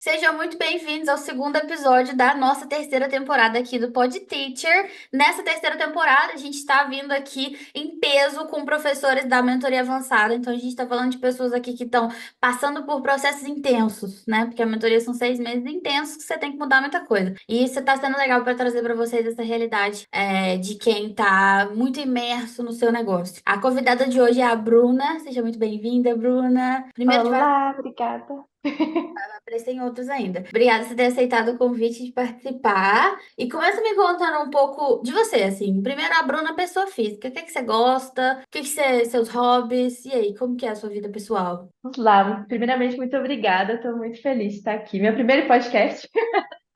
Sejam muito bem-vindos ao segundo episódio da nossa terceira temporada aqui do Pod Teacher. Nessa terceira temporada, a gente está vindo aqui em peso com professores da mentoria avançada. Então, a gente está falando de pessoas aqui que estão passando por processos intensos, né? Porque a mentoria são 6 meses intensos que você tem que mudar muita coisa. E isso está sendo legal para trazer para vocês essa realidade de quem está muito imerso no seu negócio. A convidada de hoje é a Bruna. Seja muito bem-vinda, Bruna. Primeiro, Olá, obrigada. aparecer em outros ainda. Obrigada por ter aceitado o convite de participar. E começa me contando um pouco de você, assim. Primeiro, a Bruna, pessoa física. O que é que você gosta? O que é que seus hobbies? E aí, como que é a sua vida pessoal? Vamos lá. Primeiramente, muito obrigada. Estou muito feliz de estar aqui. Meu primeiro podcast.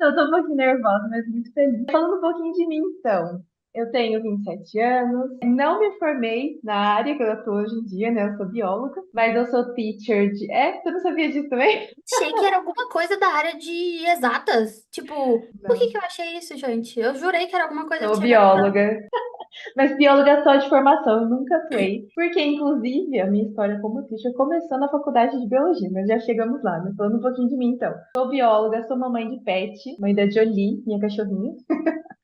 Eu estou um pouquinho nervosa, mas muito feliz. Falando um pouquinho de mim, então. Eu tenho 27 anos. Não me formei na área que eu estou hoje em dia, né? Eu sou bióloga, mas eu sou teacher de. É? Tu não sabia disso também? Achei que era alguma coisa da área de exatas. Tipo, por que Não. que eu achei isso, gente? Eu jurei que era alguma coisa que Sou tinha a ver com... bióloga. Mas bióloga só de formação, eu nunca atuei. Porque, inclusive, a minha história como teacher começou na faculdade de biologia, mas já chegamos lá, né? Falando um pouquinho de mim, então. Sou bióloga, sou mamãe de pet, mãe da Jolie, minha cachorrinha.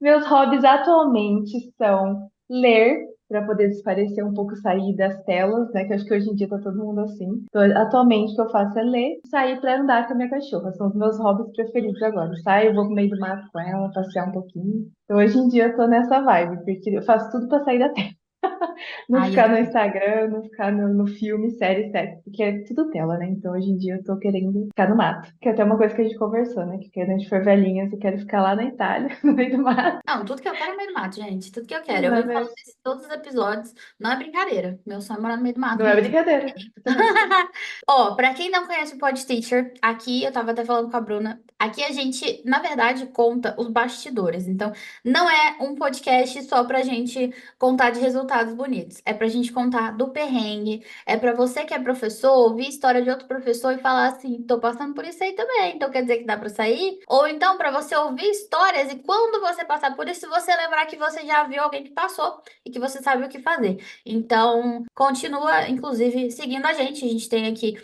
Meus hobbies atualmente são ler, para poder desaparecer um pouco, sair das telas, né? Que eu acho que hoje em dia tá todo mundo assim. Então, atualmente, o que eu faço é ler, sair para andar com a minha cachorra. São os meus hobbies preferidos agora. Saio, vou pro meio do mato com ela, passear um pouquinho. Então, hoje em dia, eu tô nessa vibe, porque eu faço tudo para sair da tela. Não Ai, eu ficar no também. Instagram, não ficar no filme, série, série, porque é tudo tela, né? Então hoje em dia eu tô querendo ficar no mato. Que é até uma coisa que a gente conversou, né? Que quando a gente for velhinhas, eu quero ficar lá na Itália, no meio do mato. Não, tudo que eu quero é meio do mato, gente. Tudo que eu quero. Eu venho falando Exatamente. isso em todos os episódios. Não é brincadeira. Meu sonho é morar no meio do mato Não é mesmo. brincadeira, exatamente. Ó, pra quem não conhece o Pod Teacher, aqui eu tava até falando com a Bruna, aqui a gente, na verdade, conta os bastidores. Então, não é um podcast só pra gente contar de resultados bonitos. É pra gente contar do perrengue. É pra você que é professor, ouvir história de outro professor e falar assim, tô passando por isso aí também, então quer dizer que dá pra sair? Ou então pra você ouvir histórias e quando você passar por isso, você lembrar que você já viu alguém que passou e que você sabe o que fazer. Então, continua, inclusive, seguindo a gente. A gente tem aqui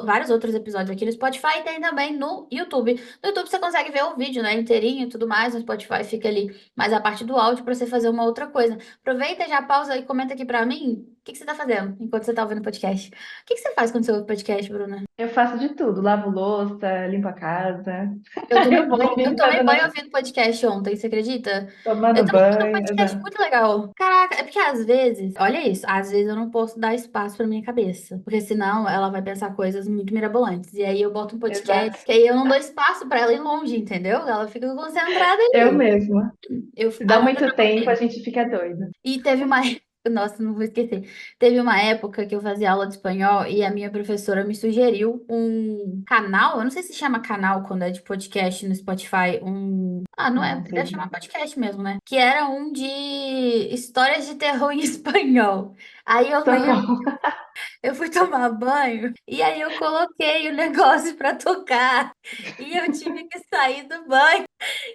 vários outros episódios aqui no Spotify e tem também no YouTube. No YouTube você consegue ver o vídeo, né, inteirinho e tudo mais. No Spotify fica ali mais a parte do áudio para você fazer uma outra coisa. Aproveita, já pausa e comenta aqui para mim o que que você tá fazendo enquanto você tá ouvindo o podcast. O que que você faz quando você ouve podcast, Bruna? Eu faço de tudo, lavo louça, limpo a casa, Eu tomo eu banho. vou Eu me tomei fazendo banho ouvindo podcast ontem, você acredita? Eu tomando tava ouvindo um banho, podcast exato. muito legal. Caraca, é porque às vezes, olha isso, às vezes eu não posso dar espaço pra minha cabeça, porque senão ela vai pensar coisas muito mirabolantes. E aí eu boto um Exato. podcast, que aí eu não dou espaço pra ela ir longe, entendeu? Ela fica concentrada Eu ali. mesma. Se dá Anota muito pra tempo, a você. gente fica doida. E teve uma nossa, não vou esquecer. Teve uma época que eu fazia aula de espanhol e a minha professora me sugeriu um canal, eu não sei se chama canal quando é de podcast no Spotify, não é, Não sei. deve chamar podcast mesmo, né? Que era um de histórias de terror em espanhol. Aí eu lembro, Socorro. eu fui tomar banho e aí eu coloquei o negócio pra tocar e eu tive que sair do banho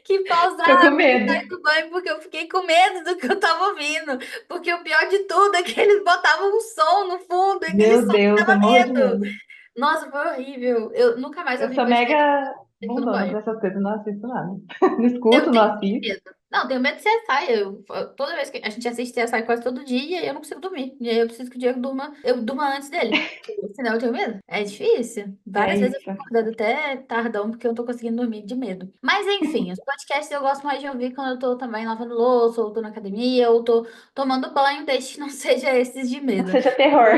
que pausar Ficou com e medo. sair do banho porque eu fiquei com medo do que eu tava ouvindo. Porque o pior de tudo é que eles botavam um som no fundo e aquele Meu som me Deus, eu dava morro de medo. medo. Nossa, foi horrível. Eu nunca mais Eu ouvi sou podcast mega no bundona banho. pra essas coisas, não assisto nada. Não Eu escuto, não tenho assisto. medo. Não, tenho medo de CSI. Toda vez que a gente assiste CSI quase todo dia, eu não consigo dormir. E aí eu preciso que o Diego durma, eu durma antes dele. Senão eu tenho medo. É difícil. É Várias vezes eu isso. fico acordando até tardão porque eu não tô conseguindo dormir de medo. Mas enfim, os podcasts eu gosto mais de ouvir quando eu tô também lavando louça, ou tô na academia, ou tô tomando banho, desde que não seja esses de Não medo. seja terror.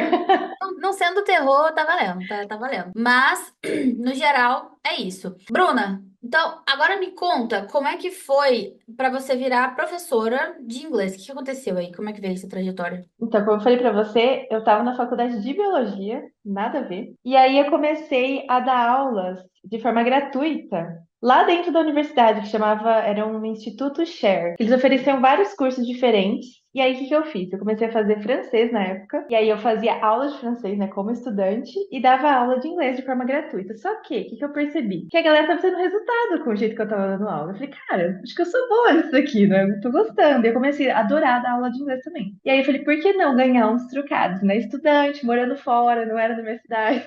Não sendo terror, tá valendo, tá valendo. Mas, no geral, é isso. Bruna, então, agora me conta como é que foi pra você virar professora de inglês. O que que aconteceu aí? Como é que veio essa trajetória? Então, como eu falei pra você, eu estava na faculdade de biologia, nada a ver. E aí eu comecei a dar aulas de forma gratuita lá dentro da universidade, que era um Instituto Share. Eles ofereciam vários cursos diferentes. E aí, o que que eu fiz? Eu comecei a fazer francês na época. E aí, eu fazia aula de francês, né, como estudante, e dava aula de inglês de forma gratuita. Só que, o que que eu percebi? Que a galera estava tendo resultado com o jeito que eu estava dando aula. Eu falei, cara, acho que eu sou boa nisso aqui, né? Eu tô gostando. E eu comecei a adorar dar aula de inglês também. E aí, eu falei, por que não ganhar uns trocados, né? Estudante, morando fora, não era na minha cidade.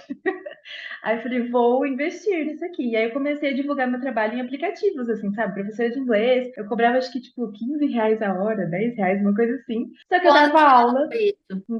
Aí eu falei, vou investir nisso aqui. E aí eu comecei a divulgar meu trabalho em aplicativos, assim, sabe? Professora de inglês. Eu cobrava acho que tipo R$ 15 a hora, R$ 10, uma coisa assim. Só que eu Quando dava que aula foi isso? em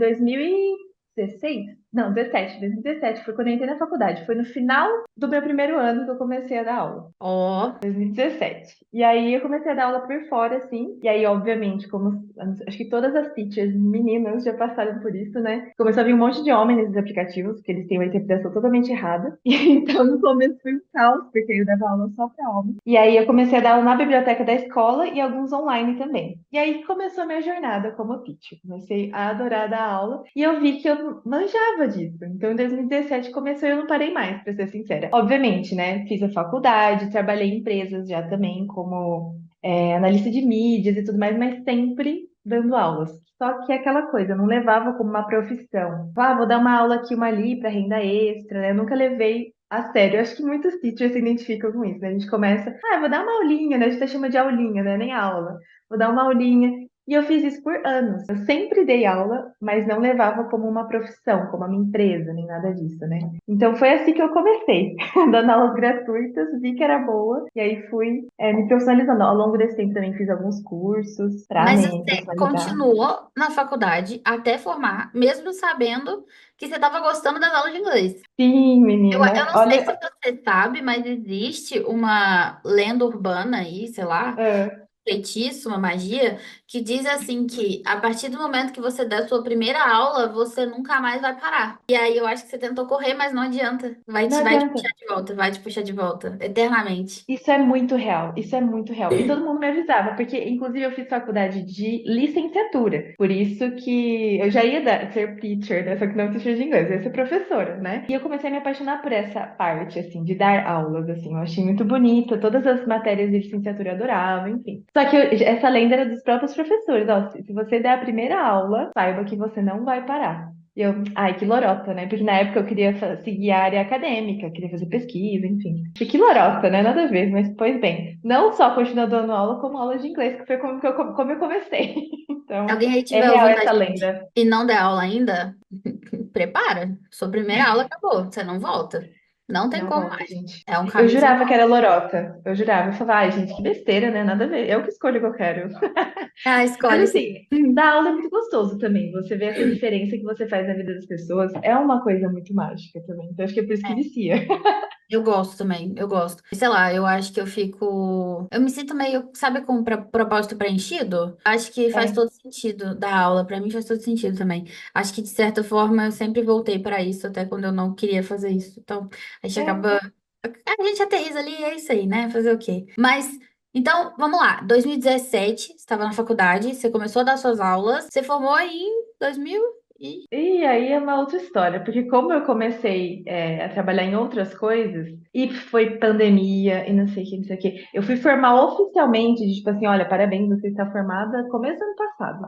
2016? Não, 17. 2017 foi quando eu entrei na faculdade. Foi no final do meu primeiro ano que eu comecei a dar aula. Ó, 2017. E aí eu comecei a dar aula por fora, assim. E aí, obviamente, como acho que todas as teachers meninas já passaram por isso, né? Começou a vir um monte de homens nesses aplicativos, porque eles têm uma interpretação totalmente errada. E então, no começo foi um caos, porque eu dava aula só para homens. E aí eu comecei a dar aula na biblioteca da escola e alguns online também. E aí começou a minha jornada como teacher. Comecei a adorar dar aula e eu vi que eu manjava disso. Então, em 2017 começou e eu não parei mais, para ser sincera. Obviamente, né? Fiz a faculdade, trabalhei em empresas já também, como analista de mídias e tudo mais, mas sempre dando aulas. Só que é aquela coisa, eu não levava como uma profissão. Ah, vou dar uma aula aqui, uma ali para renda extra, né? Eu nunca levei a sério. Eu acho que muitos teachers se identificam com isso, né? A gente começa, vou dar uma aulinha, né? A gente até chama de aulinha, né? Nem aula. Vou dar uma aulinha. E eu fiz isso por anos. Eu sempre dei aula, mas não levava como uma profissão, como a minha empresa, nem nada disso, né? Então foi assim que eu comecei, dando aulas gratuitas, vi que era boa, e aí fui me profissionalizando. Ao longo desse tempo também fiz alguns cursos para mas me você profissionalizar. continuou na faculdade até formar, mesmo sabendo que você estava gostando das aulas de inglês. Sim, Eu menina. não sei se Olha, você sabe, mas existe uma lenda urbana aí, sei lá, é, feitiço, uma magia, que diz assim que a partir do momento que você der a sua primeira aula, você nunca mais vai parar. E aí eu acho que você tentou correr, mas não adianta. não Vai te adianta. puxar de volta, vai te puxar de volta, eternamente. Isso é muito real, isso é muito real. E todo mundo me avisava, porque inclusive eu fiz faculdade de licenciatura. Por isso que eu já ia ser teacher, né? Só que não teacher de inglês, eu ia ser professora, né? E eu comecei a me apaixonar por essa parte, assim, de dar aulas, assim. Eu achei muito bonita, todas as matérias de licenciatura eu adorava, enfim. Só que essa lenda era dos próprios professores, ó, se você der a primeira aula, saiba que você não vai parar. E eu, ai, que lorota, né? Porque na época eu queria seguir a área acadêmica, queria fazer pesquisa, enfim. E que lorota, né? Nada a ver, mas pois bem. Não só continuo dando aula, como aula de inglês, que foi como eu comecei. Se Então, alguém aí é estiver real ouvindo a essa gente lenda. e não der aula ainda, prepara. Sua primeira aula acabou, você não volta. Não tem Não como volta, mais. gente. É um Eu caminho sem jurava que volta. era lorota. Eu jurava. Eu falava, ai, gente, que besteira, né? Nada a ver. Eu que escolho o que eu quero. Ah, Mas escolhe sim. assim, dar aula é muito gostoso também. Você vê essa diferença que você faz na vida das pessoas. É uma coisa muito mágica também. Então, acho que é por isso que vicia. Eu gosto também, eu gosto. Sei lá, eu acho que eu fico. Eu me sinto meio, sabe, com propósito preenchido? Acho que faz É, todo sentido da aula, pra mim faz todo sentido também. Acho que de certa forma eu sempre voltei pra isso, até quando eu não queria fazer isso. Então, a gente é. acaba. A gente aterriza ali e é isso aí, né? Fazer o quê? Mas, então, vamos lá. 2017, você estava na faculdade, você começou a dar suas aulas, você formou em 2000 e. E aí é uma outra história, porque como eu comecei a trabalhar em outras coisas, e foi pandemia, e não sei o que, não sei o que, eu fui formar oficialmente, de, tipo assim, olha, parabéns, você está formada começo do ano passado.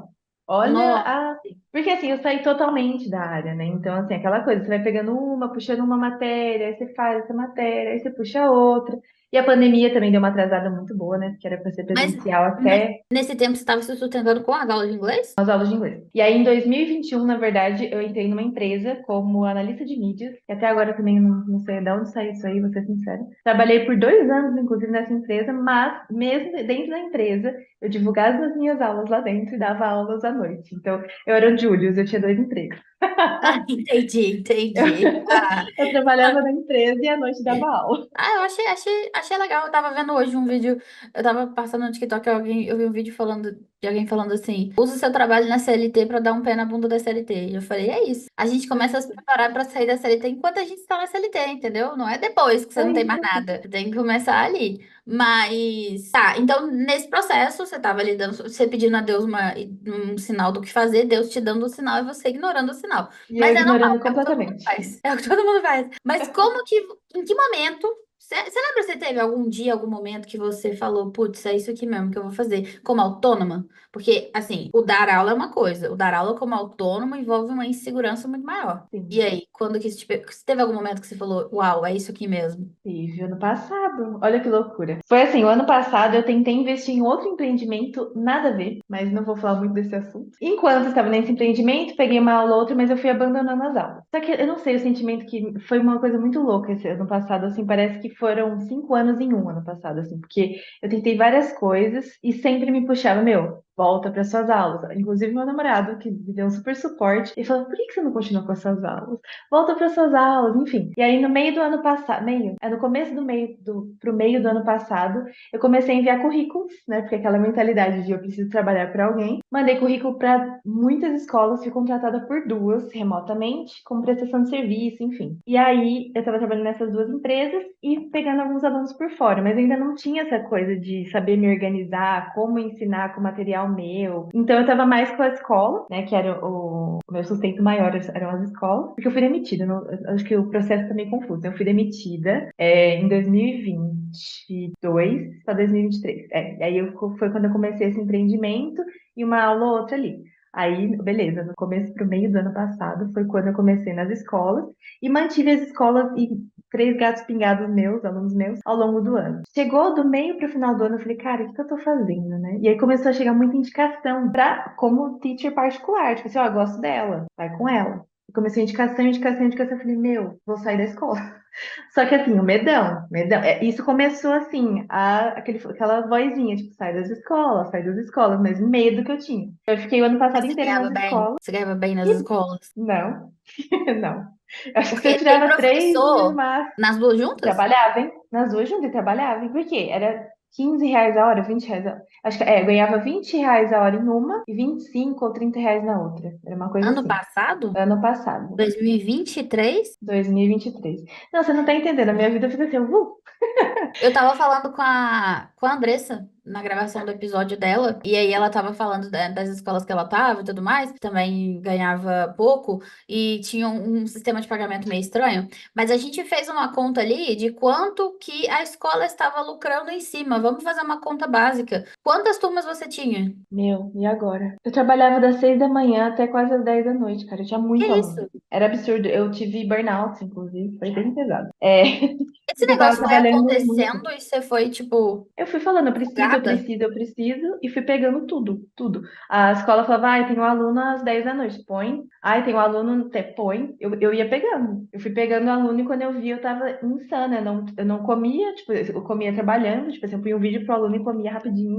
Olha Nossa. a... Porque assim, eu saí totalmente da área, né? Então, assim, aquela coisa, você vai pegando uma, puxando uma matéria, aí você faz essa matéria, aí você puxa outra. E a pandemia também deu uma atrasada muito boa, né? Porque era para ser Mas presencial até nesse tempo você estava se sustentando com as aulas de inglês? as aulas de inglês. E aí, em 2021, na verdade, eu entrei numa empresa como analista de mídias, que até agora também não sei de onde saiu isso aí, vou ser sincera. Trabalhei por 2 anos, inclusive, nessa empresa, mas mesmo dentro da empresa, eu divulgava as minhas aulas lá dentro e dava aulas à noite. Então, eu era o Julius, eu tinha dois empregos. Ah, entendi, Eu, entendi. Ah, eu trabalhava na empresa e à noite dava aula. eu achei legal. Eu tava vendo hoje um vídeo, eu tava passando no TikTok, eu vi um vídeo falando de alguém falando assim: usa o seu trabalho na CLT pra dar um pé na bunda da CLT. E eu falei, é isso. A gente começa a se preparar pra sair da CLT enquanto a gente está na CLT, entendeu? Não é depois que você É não tem mais isso. nada. Você tem que começar ali. Mas, tá, então nesse processo, você tava ali dando, você pedindo a Deus um sinal do que fazer, Deus te dando o sinal e você ignorando o sinal. E eu Mas ignorando completamente. é o que todo mundo faz. Mas como que, em que momento, você lembra você teve algum dia, algum momento que você falou, putz, é isso aqui mesmo que eu vou fazer, como autônoma? Porque, assim, o dar aula é uma coisa, o dar aula como autônomo envolve uma insegurança muito maior. E Sim. aí, quando que você teve algum momento que você falou, uau, é isso aqui mesmo? Tive ano passado. Olha que loucura. Foi assim, o ano passado eu tentei investir em outro empreendimento, nada a ver, mas não vou falar muito desse assunto. Enquanto eu estava nesse empreendimento, peguei uma aula ou outra, mas eu fui abandonando as aulas. Só que eu não sei, o sentimento que foi uma coisa muito louca esse ano passado, assim, parece que foram 5 anos em um ano passado, assim, porque eu tentei várias coisas e sempre me puxava, meu, volta para suas aulas. Inclusive meu namorado, que me deu um super suporte, ele falou, por que que você não continua com as suas aulas? Volta para suas aulas, enfim. E aí no meio do ano passado, no começo do meio pro meio do ano passado, eu comecei a enviar currículos, né? Porque aquela mentalidade de eu preciso trabalhar para alguém. Mandei currículo para muitas escolas, fui contratada por duas remotamente, como prestação de serviço, enfim. E aí eu estava trabalhando nessas duas empresas e pegando alguns alunos por fora, mas ainda não tinha essa coisa de saber me organizar, como ensinar com material meu. Então eu estava mais com a escola, né? Que era o meu sustento maior, eram as escolas, porque eu fui demitida. Acho que o processo tá meio confuso. Eu fui demitida em 2022 para 2023. E aí foi quando eu comecei esse empreendimento e uma aula ou outra ali. Aí, beleza, no começo pro meio do ano passado foi quando eu comecei nas escolas e mantive as escolas e três gatos pingados meus, alunos meus, ao longo do ano. Chegou do meio pro final do ano, eu falei, cara, o que que eu tô fazendo, né? E aí começou a chegar muita indicação como teacher particular, tipo assim, ó, eu gosto dela, vai com ela. Comecei indicação, indicação, indicação. Eu falei, meu, vou sair da escola. Só que assim, o medão, medão. Isso começou assim, aquela vozinha, tipo, sai das escolas, mas medo que eu tinha. Eu fiquei o ano Mas passado você inteiro ganhava nas bem? escolas Você ganhava bem nas e escolas? não, não. Acho que se eu Porque tem tirava 3 no professor máximo, nas duas e juntas? trabalhava, hein? Nas duas juntas e trabalhava, hein? Por quê? Era R$ 15 a hora, R$ 20 a hora. Acho que eu ganhava R$ 20 a hora em uma e 25 ou R$ 30 na outra. Era uma coisa Ano assim. passado? Ano passado. 2023? 2023. Não, você não tá entendendo. A minha vida fica assim, Eu tava falando com a Andressa na gravação do episódio dela, e aí ela tava falando das escolas que ela tava e tudo mais, que também ganhava pouco, e tinha um sistema de pagamento meio estranho. Mas a gente fez uma conta ali de quanto que a escola estava lucrando em cima. Vamos fazer uma conta básica. Quantas turmas você tinha? meu, e agora? Eu trabalhava das 6 da manhã até quase as 10 da noite, cara. Eu tinha Que muito aluno. isso? Era absurdo. Eu tive burnout, inclusive, foi bem pesado. Esse Porque eu tava negócio foi trabalhando muito. acontecendo e você foi, tipo, Eu fui falando, eu preciso, eu sugada? preciso, eu preciso, e fui pegando tudo, tudo. A escola falava, ai, tem um aluno às 10 da noite, põe. Ai, tem um aluno, põe. Eu ia pegando. Eu fui pegando o aluno e quando eu vi, eu tava insana. Eu não comia, tipo, eu comia trabalhando, tipo assim, eu punha um vídeo pro aluno e comia rapidinho.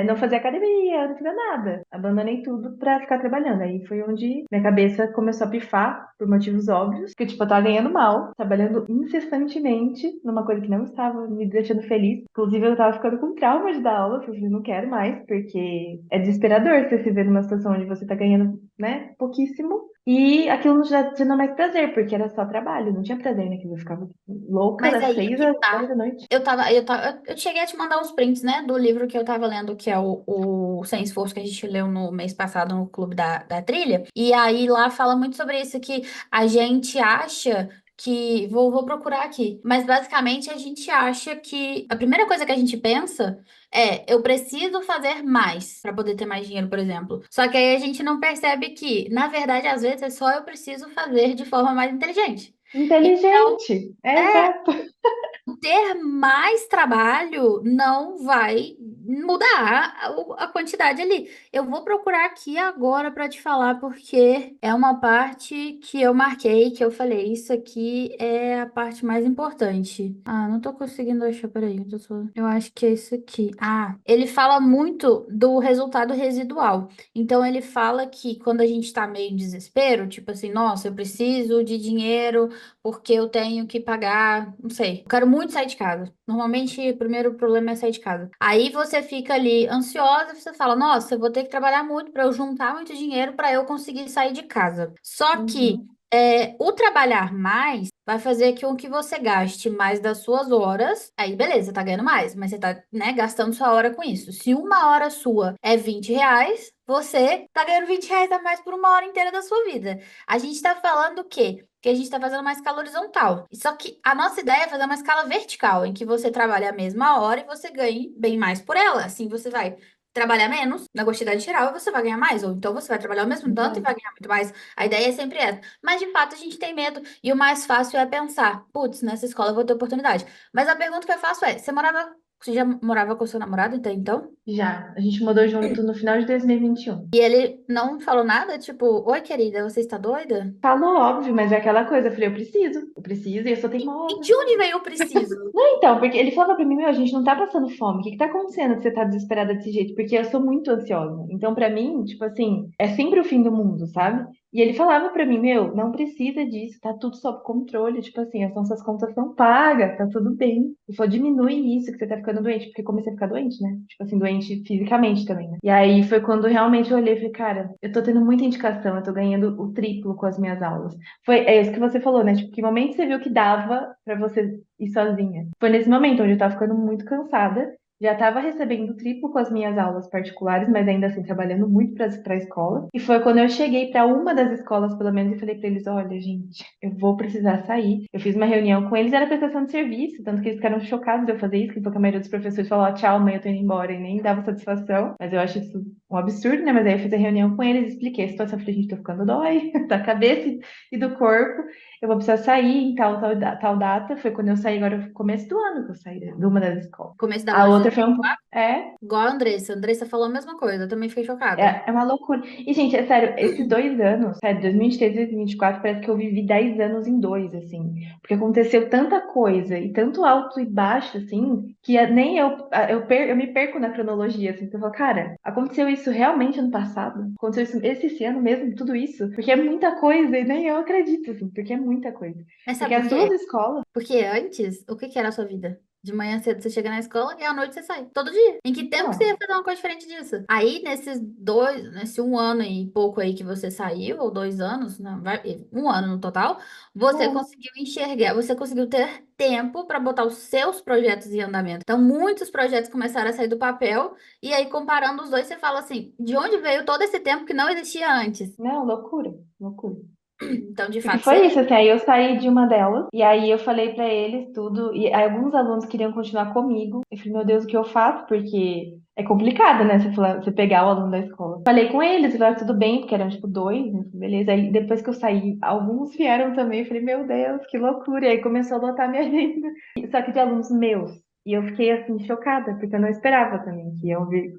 Não fazia academia, não fazia nada. Abandonei tudo pra ficar trabalhando. Aí foi onde minha cabeça começou a pifar, por motivos óbvios, que, tipo, eu tava ganhando mal, trabalhando incessantemente numa coisa que não estava me deixando feliz. Inclusive, eu tava ficando com trauma de dar aula, eu falei, não quero mais, porque é desesperador você se ver numa situação onde você tá ganhando, né, pouquíssimo. E aquilo não te dá mais prazer, porque era só trabalho, não tinha prazer naquilo. Eu ficava louca Mas das aí é 6 que às tá. 10 da noite. Eu cheguei a te mandar uns prints, né, do livro que eu tava lendo, que é o Sem Esforço, que a gente leu no mês passado no Clube da Trilha. E aí lá fala muito sobre isso, que a gente acha que. Vou procurar aqui. Mas basicamente a gente acha que. A primeira coisa que a gente pensa é: eu preciso fazer mais para poder ter mais dinheiro, por exemplo. Só que aí a gente não percebe que, na verdade, às vezes é só eu preciso fazer de forma mais inteligente. Então, Inteligente, é, exato. ter mais trabalho não vai mudar a quantidade ali. Eu vou procurar aqui agora para te falar, porque é uma parte que eu marquei, que eu falei, isso aqui é a parte mais importante. Ah, não tô conseguindo achar, peraí, eu acho que é isso aqui. Ah, ele fala muito do resultado residual. Então, ele fala que quando a gente tá meio em desespero, tipo assim, nossa, eu preciso de dinheiro porque eu tenho que pagar, não sei, eu quero muito sair de casa. Normalmente, o primeiro problema é sair de casa. Aí você fica ali ansiosa e você fala: Nossa, eu vou ter que trabalhar muito para eu juntar muito dinheiro para eu conseguir sair de casa. Só que Uhum. O trabalhar mais vai fazer com que você gaste mais das suas horas. Aí, beleza, tá ganhando mais, mas você tá, né, gastando sua hora com isso. Se uma hora sua é R$ 20, você tá ganhando R$ 20 a mais por uma hora inteira da sua vida. A gente tá falando o quê? Que a gente tá fazendo uma escala horizontal. Só que a nossa ideia é fazer uma escala vertical, em que você trabalha a mesma hora e você ganhe bem mais por ela. Assim você vai trabalhar menos na quantidade geral e você vai ganhar mais. Ou então você vai trabalhar o mesmo tanto e vai ganhar muito mais. A ideia é sempre essa. Mas de fato a gente tem medo. E o mais fácil é pensar: putz, nessa escola eu vou ter oportunidade. Mas a pergunta que eu faço é: Você já morava com seu namorado até então? Já, a gente mudou junto no final de 2021. E ele não falou nada? Tipo, oi, querida, você está doida? Falou óbvio, mas é aquela coisa, eu falei, eu preciso e eu sou E teimosa. de onde veio o preciso? Não, então, porque ele falava pra mim, meu, a gente não tá passando fome. O que que tá acontecendo que você tá desesperada desse jeito? Porque eu sou muito ansiosa. Então, pra mim, tipo assim, é sempre o fim do mundo, sabe? E ele falava pra mim, meu, não precisa disso, tá tudo sob controle. Tipo assim, as nossas contas são pagas, tá tudo bem. E só diminui isso que você tá ficando doente, porque eu comecei a ficar doente, né? Tipo assim, doente fisicamente também, né? E aí foi quando realmente eu olhei e falei, cara, eu tô tendo muita indicação, eu tô ganhando o triplo com as minhas aulas. É isso que você falou, né? Tipo, que momento você viu que dava pra você ir sozinha? Foi nesse momento onde eu tava ficando muito cansada, já tava recebendo triplo com as minhas aulas particulares, mas ainda assim trabalhando muito pra escola. E foi quando eu cheguei pra uma das escolas, pelo menos, e falei pra eles: olha, gente, eu vou precisar sair. Eu fiz uma reunião com eles, era prestação de serviço, tanto que eles ficaram chocados de eu fazer isso, porque a maioria dos professores falou: ó, tchau, mãe, eu tô indo embora, e nem dava satisfação. Mas eu acho isso um absurdo, né? Mas aí eu fiz a reunião com eles, expliquei a situação, falei: gente, tô ficando dói da cabeça e do corpo. Eu vou precisar sair em tal data. Foi quando eu saí, agora no começo do ano que eu saí de uma das escolas. Começo do ano A de outra foi 2024? é, Igual a Andressa. A Andressa falou a mesma coisa. Eu também fiquei chocada. é uma loucura. E, gente, é sério, esses 2 anos, sério, 2023 e 2024, parece que eu vivi 10 anos em dois, assim. Porque aconteceu tanta coisa e tanto alto e baixo, assim, que nem eu me perco na cronologia, assim. Porque eu falo, cara, aconteceu isso realmente ano passado? Aconteceu isso esse ano mesmo, tudo isso? Porque é muita coisa e nem eu acredito, assim, porque é muita coisa. Mas Porque sabe por as duas quê? escolas. Porque antes, o que que era a sua vida? De manhã cedo você chega na escola e à noite você sai. Todo dia. Em que tempo que você ia Não, fazer uma coisa diferente disso? Aí, nesse 1 ano e pouco aí que você saiu, ou 2 anos, não, 1 ano no total, você não, conseguiu enxergar, você conseguiu ter tempo para botar os seus projetos em andamento. Então, muitos projetos começaram a sair do papel, e aí, comparando os dois, você fala assim: de onde veio todo esse tempo que não existia antes? não, loucura, loucura. Então, de Porque fato, foi seria. isso, assim, aí eu saí de uma delas, e aí eu falei pra eles tudo, e aí alguns alunos queriam continuar comigo. Eu falei, meu Deus, o que eu faço? Porque é complicado, né, você pegar o aluno da escola. Falei com eles, falaram tudo bem, porque eram tipo dois, né, beleza. Aí depois que eu saí, alguns vieram também, eu falei, meu Deus, que loucura. E aí começou a lotar minha agenda. Só que de alunos meus. E eu fiquei assim, chocada, porque eu não esperava também que iam vir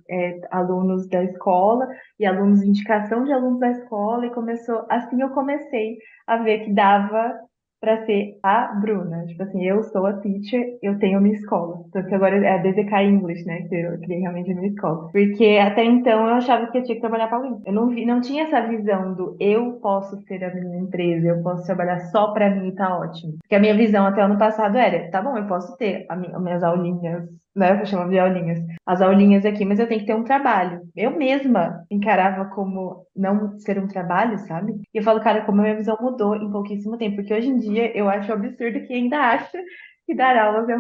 alunos da escola e alunos de indicação de alunos da escola, e começou, assim eu comecei a ver que dava para ser a Bruna. Tipo assim, eu sou a teacher, eu tenho a minha escola. Tanto que agora é a DZK English, né? Que eu criei realmente a minha escola. Porque até então eu achava que eu tinha que trabalhar para alguém. Eu não tinha essa visão do eu posso ser a minha empresa, eu posso trabalhar só para mim e tá ótimo. Porque a minha visão até ano passado era, tá bom, eu posso ter as minhas aulinhas, né? Eu chamo de aulinhas, as aulinhas aqui, mas eu tenho que ter um trabalho. Eu mesma encarava como não ser um trabalho, sabe? E eu falo, cara, como a minha visão mudou em pouquíssimo tempo, porque hoje em dia eu acho absurdo que ainda acha que dar aulas é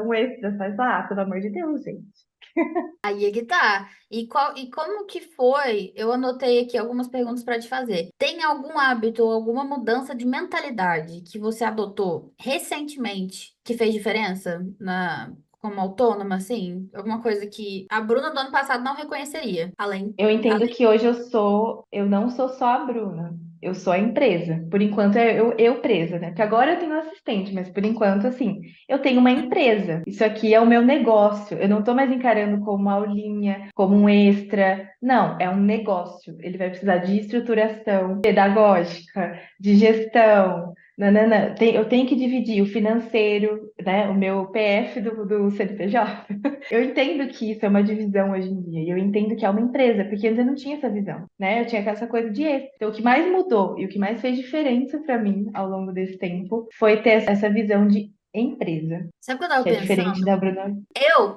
um extra, sabe? Ah, pelo amor de Deus, gente. Aí é que tá. E como que foi? Eu anotei aqui algumas perguntas para te fazer. Tem algum hábito, alguma mudança de mentalidade que você adotou recentemente que fez diferença como autônoma, assim? Alguma coisa que a Bruna do ano passado não reconheceria. Eu entendo que hoje eu não sou só a Bruna, eu sou a empresa. Por enquanto é eu presa, né? Porque agora eu tenho um assistente, mas por enquanto, assim, eu tenho uma empresa. Isso aqui é o meu negócio. Eu não tô mais encarando como uma aulinha, como um extra. Não, é um negócio. Ele vai precisar de estruturação pedagógica, de gestão. Nanana. Eu tenho que dividir o financeiro, né? O meu PF do CNPJ. Eu entendo que isso é uma divisão hoje em dia, e eu entendo que é uma empresa, porque antes eu não tinha essa visão, né? Eu tinha essa coisa de esse. Então, o que mais mudou e o que mais fez diferença para mim ao longo desse tempo foi ter essa visão de empresa, Sabe o que eu tava que é diferente pensando? da Bruna.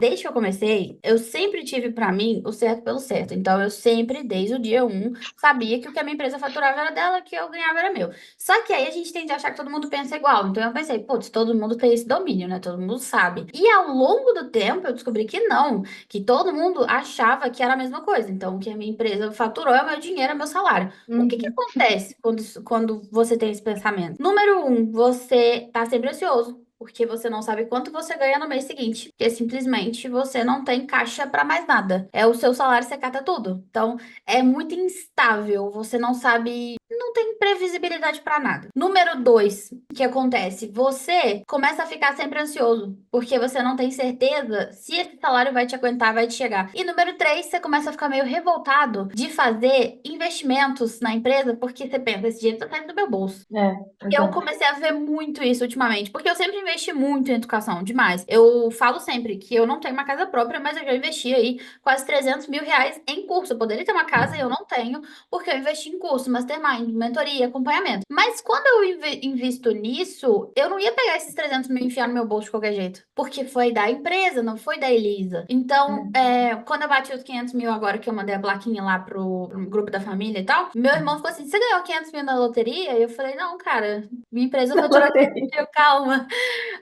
Desde que eu comecei, eu sempre tive pra mim o certo pelo certo. Então, eu sempre, desde o dia um, sabia que o que a minha empresa faturava era dela, que eu ganhava era meu. Só que aí a gente tende a achar que todo mundo pensa igual. Então, eu pensei, putz, todo mundo tem esse domínio, né? Todo mundo sabe. E ao longo do tempo, eu descobri que não, que todo mundo achava que era a mesma coisa. Então, o que a minha empresa faturou é o meu dinheiro, é meu salário. O que que Uhum. acontece quando você tem esse pensamento? Número um, você tá sempre ansioso. Porque você não sabe quanto você ganha no mês seguinte. Porque simplesmente você não tem caixa para mais nada. É o seu salário, você cata tudo. Então, é muito instável. Você não sabe, não tem previsibilidade para nada. Número dois, o que acontece? Você começa a ficar sempre ansioso. Porque você não tem certeza se esse salário vai te aguentar, vai te chegar. E número três, você começa a ficar meio revoltado de fazer investimentos na empresa. Porque você pensa, esse dinheiro tá saindo do meu bolso. É, Eu exato. comecei a ver muito isso ultimamente, porque eu sempre investi muito em educação, demais. Eu falo sempre que eu não tenho uma casa própria, mas eu já investi aí quase R$ 300 mil em curso. Eu poderia ter uma casa e eu não tenho, porque eu investi em curso, mastermind, mentoria, acompanhamento. Mas quando eu invisto nisso, eu não ia pegar esses 300 mil e enfiar no meu bolso de qualquer jeito, porque foi da empresa, não foi da Elisa. Então, É. quando eu bati os 500 mil agora que eu mandei a plaquinha lá pro grupo da família e tal, meu irmão ficou assim: você ganhou 500 mil na loteria? E eu falei: não, cara, minha empresa Não faturou 500 tem. mil, calma.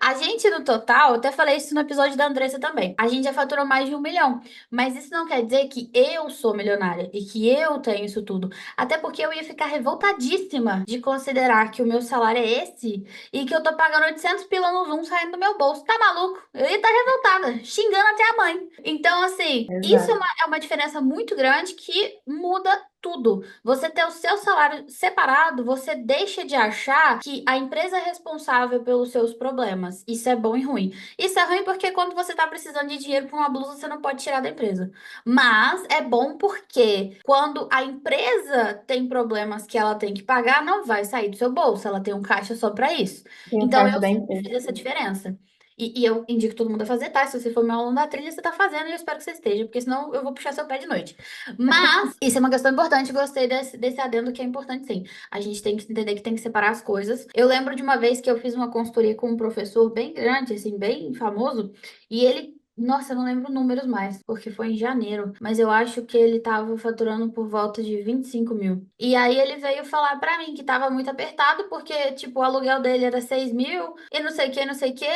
A gente, no total, eu até falei isso no episódio da Andressa também. A gente já faturou mais de 1 milhão. Mas isso não quer dizer que eu sou milionária e que eu tenho isso tudo. Até porque eu ia ficar revoltadíssima de considerar que o meu salário é esse e que eu tô pagando 800 pila no Zoom saindo do meu bolso. Tá maluco? Eu ia estar revoltada, xingando até a mãe. Então, assim, isso é Exato. uma diferença muito grande que muda tudo. Você ter o seu salário separado, você deixa de achar que a empresa é responsável pelos seus problemas. Isso é bom e ruim. Isso é ruim porque quando você está precisando de dinheiro para uma blusa, você não pode tirar da empresa. Mas é bom porque quando a empresa tem problemas que ela tem que pagar, não vai sair do seu bolso. Ela tem um caixa só para isso. Tem o Então caixa eu da sempre empresa. fiz essa diferença. E eu indico todo mundo a fazer, tá? Se você for meu aluno da trilha, você tá fazendo e eu espero que você esteja, porque senão eu vou puxar seu pé de noite. Mas isso é uma questão importante, gostei desse adendo que é importante sim. A gente tem que entender que tem que separar as coisas. Eu lembro de uma vez que eu fiz uma consultoria com um professor bem grande, assim, bem famoso, e ele. Nossa, eu não lembro números mais, porque foi em janeiro, mas eu acho que ele tava faturando por volta de 25 mil. E aí ele veio falar pra mim que tava muito apertado, porque, tipo, o aluguel dele era 6 mil, e não sei o que, não sei o que,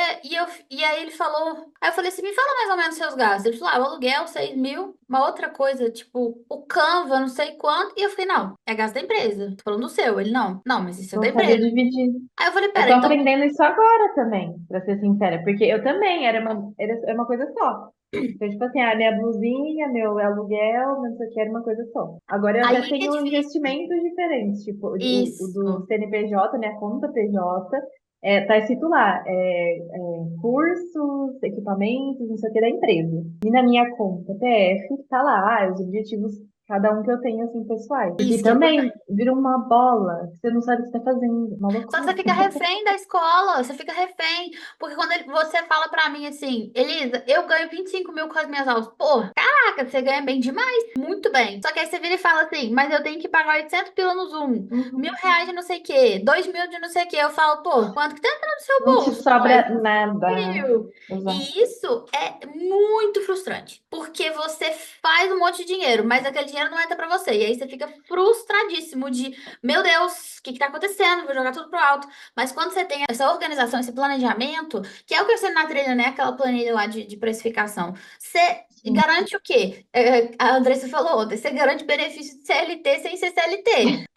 e aí ele falou. Aí eu falei assim: me fala mais ou menos seus gastos. Ele falou: ah, o aluguel, 6 mil. Uma outra coisa, tipo, o Canva, não sei quanto. E eu falei: não, é gasto da empresa. Tô falando do seu. Ele: não, não, mas isso é da Não sabia empresa. dividir. Aí eu falei: Eu pera, tô então. aprendendo isso agora também, pra ser sincera, porque eu também era uma coisa só. Então, tipo assim, a minha blusinha, meu aluguel, não sei o que, era uma coisa só. Agora eu até Aí que é tenho difícil. investimentos diferentes, tipo o do Isso. CNPJ, minha conta PJ, tá escrito lá, cursos, equipamentos, não sei o que, da empresa. E na minha conta PF, tá lá, os objetivos, cada um que eu tenho, assim, pessoais. Porque Isso que é também importante. vira uma bola, que você não sabe o que você tá fazendo, uma Só que você loucura. fica refém da escola, você fica refém. Porque quando você fala pra mim assim: Elisa, eu ganho 25 mil com as minhas aulas. Pô, caraca, você ganha bem demais. Muito bem. Só que aí você vira e fala assim: mas eu tenho que pagar 800 pila no Zoom, Uhum. R$ 1.000 de não sei o quê, 2 mil de não sei o quê. Eu falo: pô, quanto que tá entrando no seu Não te bolso? Mais sobra nada. Brasil. Exato. E isso é muito frustrante, porque você faz um monte de dinheiro, mas aquele dinheiro não entra pra você. E aí você fica frustradíssimo de, meu Deus, o que que tá acontecendo? Vou jogar tudo pro alto. Mas quando você tem essa organização, esse planejamento, que é o que eu sei na trilha, né? Aquela planilha lá de precificação, você Sim. garante o quê? A Andressa falou ontem, você garante benefício de CLT sem ser CLT.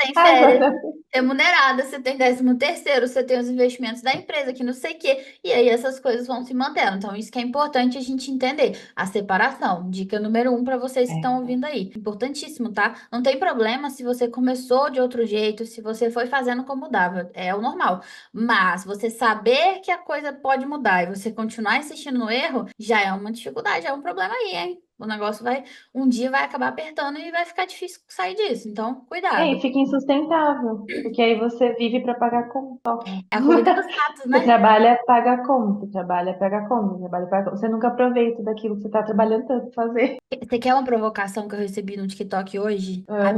Tem Ah, férias exatamente. remunerada, você tem 13º, você tem os investimentos da empresa, que não sei o quê. E aí essas coisas vão se mantendo. Então, isso que é importante a gente entender. A separação. Dica número um para vocês que estão É. ouvindo aí. Importantíssimo, tá? Não tem problema se você começou de outro jeito, se você foi fazendo como dava. É o normal. Mas você saber que a coisa pode mudar e você continuar insistindo no erro, já é uma dificuldade, é um problema aí, hein? O negócio vai, um dia vai acabar apertando e vai ficar difícil sair disso. Então, E cuidado. fica insustentável, porque aí você vive para pagar conta. É a corrida dos ratos, Você né? trabalha, paga conta, trabalha, paga conta, trabalha, paga conta. Você nunca aproveita daquilo que você está trabalhando tanto pra fazer. Você quer uma provocação que eu recebi no TikTok hoje? Ah,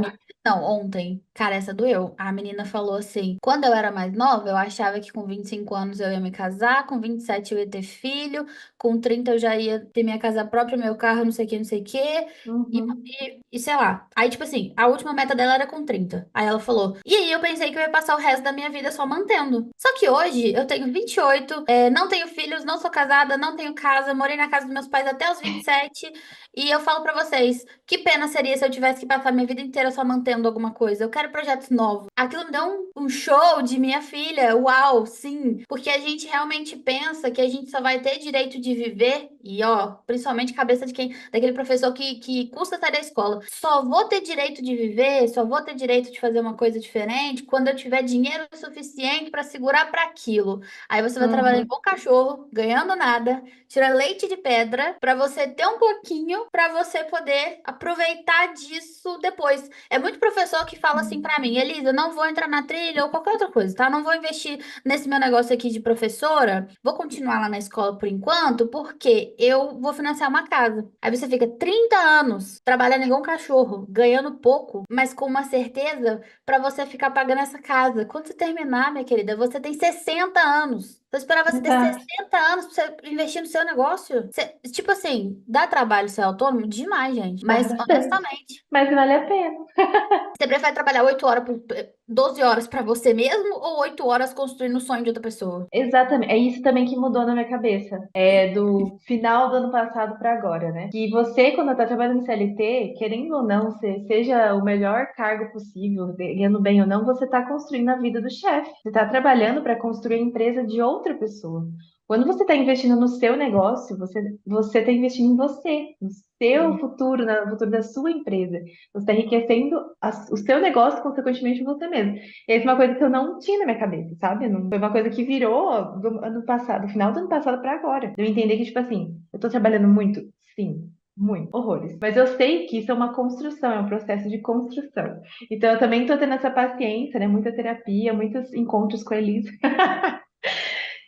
Não, ontem. Cara, essa doeu. A menina falou assim: quando eu era mais nova, eu achava que com 25 anos eu ia me casar, com 27 eu ia ter filho, com 30 eu já ia ter minha casa própria, meu carro, não sei o que, não sei o que. uhum. E sei lá. Aí, tipo assim, a última meta dela era com 30. Aí ela falou: e aí eu pensei que eu ia passar o resto da minha vida só mantendo. Só que hoje eu tenho 28, não tenho filhos, não sou casada, não tenho casa, morei na casa dos meus pais até os 27. E eu falo pra vocês, que pena seria se eu tivesse que passar minha vida inteira só mantendo alguma coisa. Eu quero projetos novos. Aquilo me deu um show de minha filha. Uau, sim. Porque a gente realmente pensa que a gente só vai ter direito de viver. E ó, principalmente cabeça de quem, daquele professor que custa sair da escola. Só vou ter direito de viver, só vou ter direito de fazer uma coisa diferente quando eu tiver dinheiro suficiente pra segurar pra aquilo. Aí você vai trabalhar Uhum. igual cachorro, ganhando nada, tira leite de pedra pra você ter um pouquinho pra você poder aproveitar disso depois. É muito professor que fala assim pra mim, Elisa, não vou entrar na trilha ou qualquer outra coisa, tá? Não vou investir nesse meu negócio aqui de professora, vou continuar lá na escola por enquanto, porque eu vou financiar uma casa. Aí você fica 30 anos trabalhando igual um cachorro, ganhando pouco, mas com uma certeza pra você ficar pagando essa casa. Quando você terminar, minha querida, você tem 60 anos. Eu esperava você ter Exato. 60 anos pra você investir no seu negócio. Tipo assim, dá trabalho ser autônomo? Demais, gente. Dá Mas, bastante. honestamente, Mas vale a pena. você prefere trabalhar 8 horas, 12 horas pra você mesmo ou 8 horas construindo o sonho de outra pessoa? Exatamente. É isso também que mudou na minha cabeça. É do final do ano passado para agora, né? Que você, quando tá trabalhando no CLT, querendo ou não, seja o melhor cargo possível, ganhando bem ou não, você tá construindo a vida do chefe. Você tá trabalhando para construir a empresa de outra pessoa. Quando você está investindo no seu negócio, você está investindo em você, no seu Sim. futuro, no futuro da sua empresa. Você está enriquecendo o seu negócio, consequentemente, você mesmo. E essa é uma coisa que eu não tinha na minha cabeça, sabe? Não, foi uma coisa que virou do ano passado, do final do ano passado para agora. Eu entender que, tipo assim, eu tô trabalhando muito? Sim. Muito, horrores. Mas eu sei que isso é uma construção, é um processo de construção. Então eu também tô tendo essa paciência, né? Muita terapia, muitos encontros com a Elisa.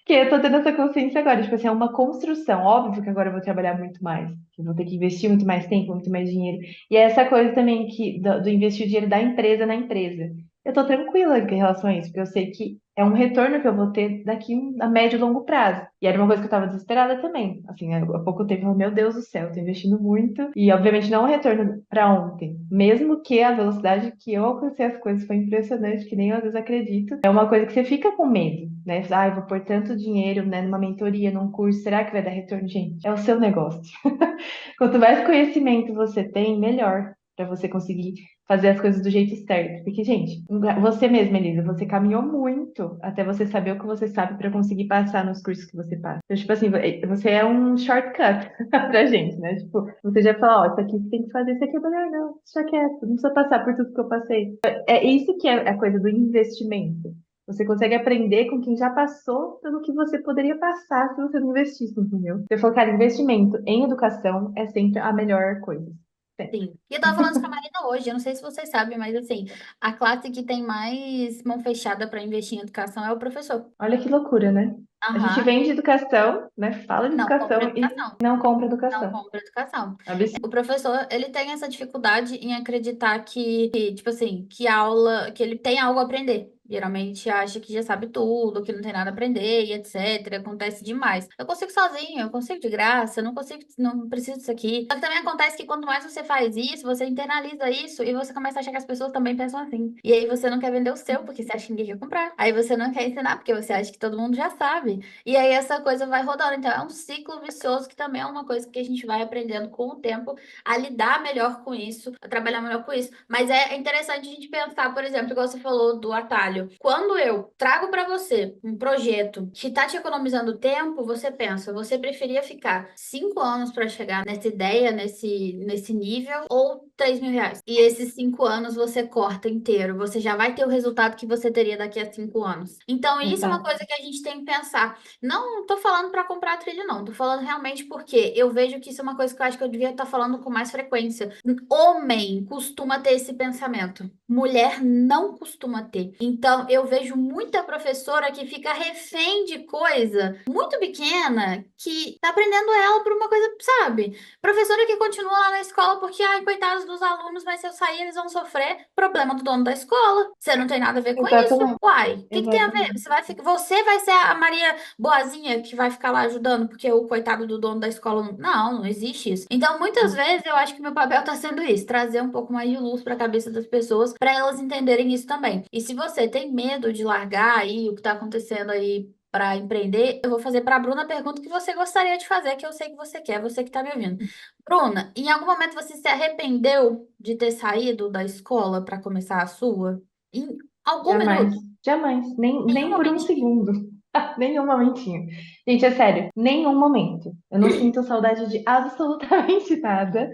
Que eu tô tendo essa consciência agora, tipo assim, é uma construção. Óbvio que agora eu vou trabalhar muito mais, que eu vou ter que investir muito mais tempo, muito mais dinheiro. E é essa coisa também do investir o dinheiro da empresa na empresa. Eu tô tranquila em relação a isso, porque eu sei que é um retorno que eu vou ter daqui a médio e longo prazo. E era uma coisa que eu tava desesperada também. Assim, há pouco tempo eu falei, meu Deus do céu, eu tô investindo muito. E obviamente não é um retorno para ontem. Mesmo que a velocidade que eu alcancei as coisas foi impressionante, que nem eu às vezes acredito. É uma coisa que você fica com medo, né? Ah, eu vou pôr tanto dinheiro, né, numa mentoria, num curso, será que vai dar retorno? Gente, é o seu negócio. Quanto mais conhecimento você tem, melhor para você conseguir fazer as coisas do jeito certo. Porque, gente, você mesma, Elisa, você caminhou muito até você saber o que você sabe para conseguir passar nos cursos que você passa. Então, tipo assim, você é um shortcut pra gente, né? Tipo, você já fala, ó, isso aqui você tem que fazer, isso aqui é melhor não, deixa quieto, não precisa passar por tudo que eu passei. É isso que é a coisa do investimento. Você consegue aprender com quem já passou pelo que você poderia passar se você não investisse, entendeu? Eu falo, cara, investimento em educação é sempre a melhor coisa. Sempre. Sim. E eu tava falando isso com a Marina hoje, eu não sei se vocês sabem, mas assim, a classe que tem mais mão fechada para investir em educação é o professor. Olha que loucura, né? A gente Aham. vende educação, né? Fala de Não compra educação e educação. não compra Não educação. compra educação. Absurdo. O professor, ele tem essa dificuldade em acreditar tipo assim, que aula, que ele tem algo a aprender. Geralmente acha que já sabe tudo, que não tem nada a aprender e etc. Acontece demais. Eu consigo sozinho, eu consigo de graça, eu não consigo, não preciso disso aqui. Só que também acontece que quanto mais você faz isso, você internaliza isso e você começa a achar que as pessoas também pensam assim. E aí você não quer vender o seu, porque você acha que ninguém quer comprar. Aí você não quer ensinar, porque você acha que todo mundo já sabe. E aí essa coisa vai rodando. Então é um ciclo vicioso que também é uma coisa que a gente vai aprendendo com o tempo a lidar melhor com isso, a trabalhar melhor com isso. Mas é interessante a gente pensar, por exemplo, igual você falou do atalho. Quando eu trago para você um projeto que está te economizando tempo, você pensa, você preferia ficar 5 anos para chegar nessa ideia, nesse nível, ou 3 mil reais? E esses 5 anos você corta inteiro, você já vai ter o resultado que você teria daqui a 5 anos. Então, isso é uma Exato. coisa que a gente tem que pensar. Não tô falando para comprar a trilha, não. Tô falando realmente porque eu vejo que isso é uma coisa que eu acho que eu devia estar falando com mais frequência. Homem costuma ter esse pensamento. Mulher não costuma ter. Então, Então, eu vejo muita professora que fica refém de coisa muito pequena que tá aprendendo ela por uma coisa, sabe? Professora que continua lá na escola porque, ai, coitados dos alunos, mas se eu sair eles vão sofrer. Problema do dono da escola. Você não tem nada a ver com isso. Exatamente, Uai, o que que tem a ver? exatamente. Você vai ser a Maria Boazinha que vai ficar lá ajudando porque o coitado do dono da escola não existe isso. Então, muitas vezes eu acho que meu papel tá sendo isso, trazer um pouco mais de luz para a cabeça das pessoas para elas entenderem isso também. E se você tem medo de largar aí o que tá acontecendo aí para empreender, eu vou fazer para a Bruna a pergunta que você gostaria de fazer, que eu sei que você quer, você que tá me ouvindo. Bruna, em algum momento você se arrependeu de ter saído da escola para começar a sua? Em algum Jamais, minuto? jamais, Nenhum nem por um momentinho? segundo. Nenhum momentinho. Gente, é sério, nenhum momento. Eu não sinto saudade de absolutamente nada.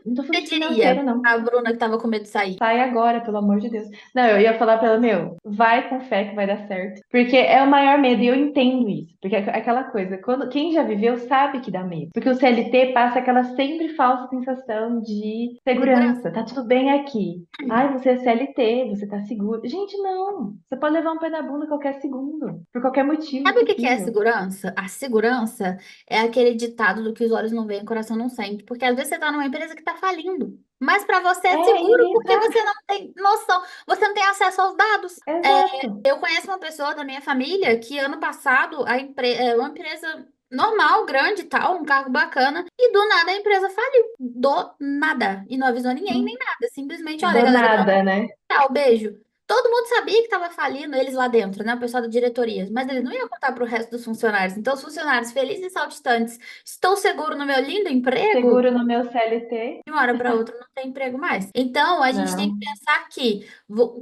Não tô falando Você de financeiro, diria não. a Bruna que tava com medo de sair? Sai agora, pelo amor de Deus. Não, eu ia falar pra ela, meu, vai com fé que vai dar certo. Porque é o maior medo, e eu entendo isso. Porque é aquela coisa, quem já viveu sabe que dá medo. Porque o CLT passa aquela sempre falsa sensação de Segurança. segurança. Tá tudo bem aqui. Ai, você é CLT, você tá seguro. Gente, não. Você pode levar um pé na bunda qualquer segundo. Por qualquer motivo Sabe o que que é possível. segurança? A segurança é aquele ditado do que os olhos não veem, o coração não sente. Porque às vezes você tá numa empresa que tá falindo. Mas para você é É, e seguro ninguém porque sabe. você não tem noção, você não tem acesso aos dados. Exato. Eu conheço uma pessoa da minha família que ano passado uma empresa normal, grande e tal, um cargo bacana, e do nada a empresa faliu. Do nada. E não avisou ninguém nem nada. Simplesmente, olha, Do galera, nada, né? tchau, beijo. Todo mundo sabia que estava falindo eles lá dentro, né? O pessoal da diretoria. Mas eles não iam contar para o resto dos funcionários. Então, os funcionários felizes e saltitantes, estou seguro no meu lindo emprego, Seguro no meu CLT. de uma hora para outra não tem emprego mais. Então, a gente tem que Não. pensar que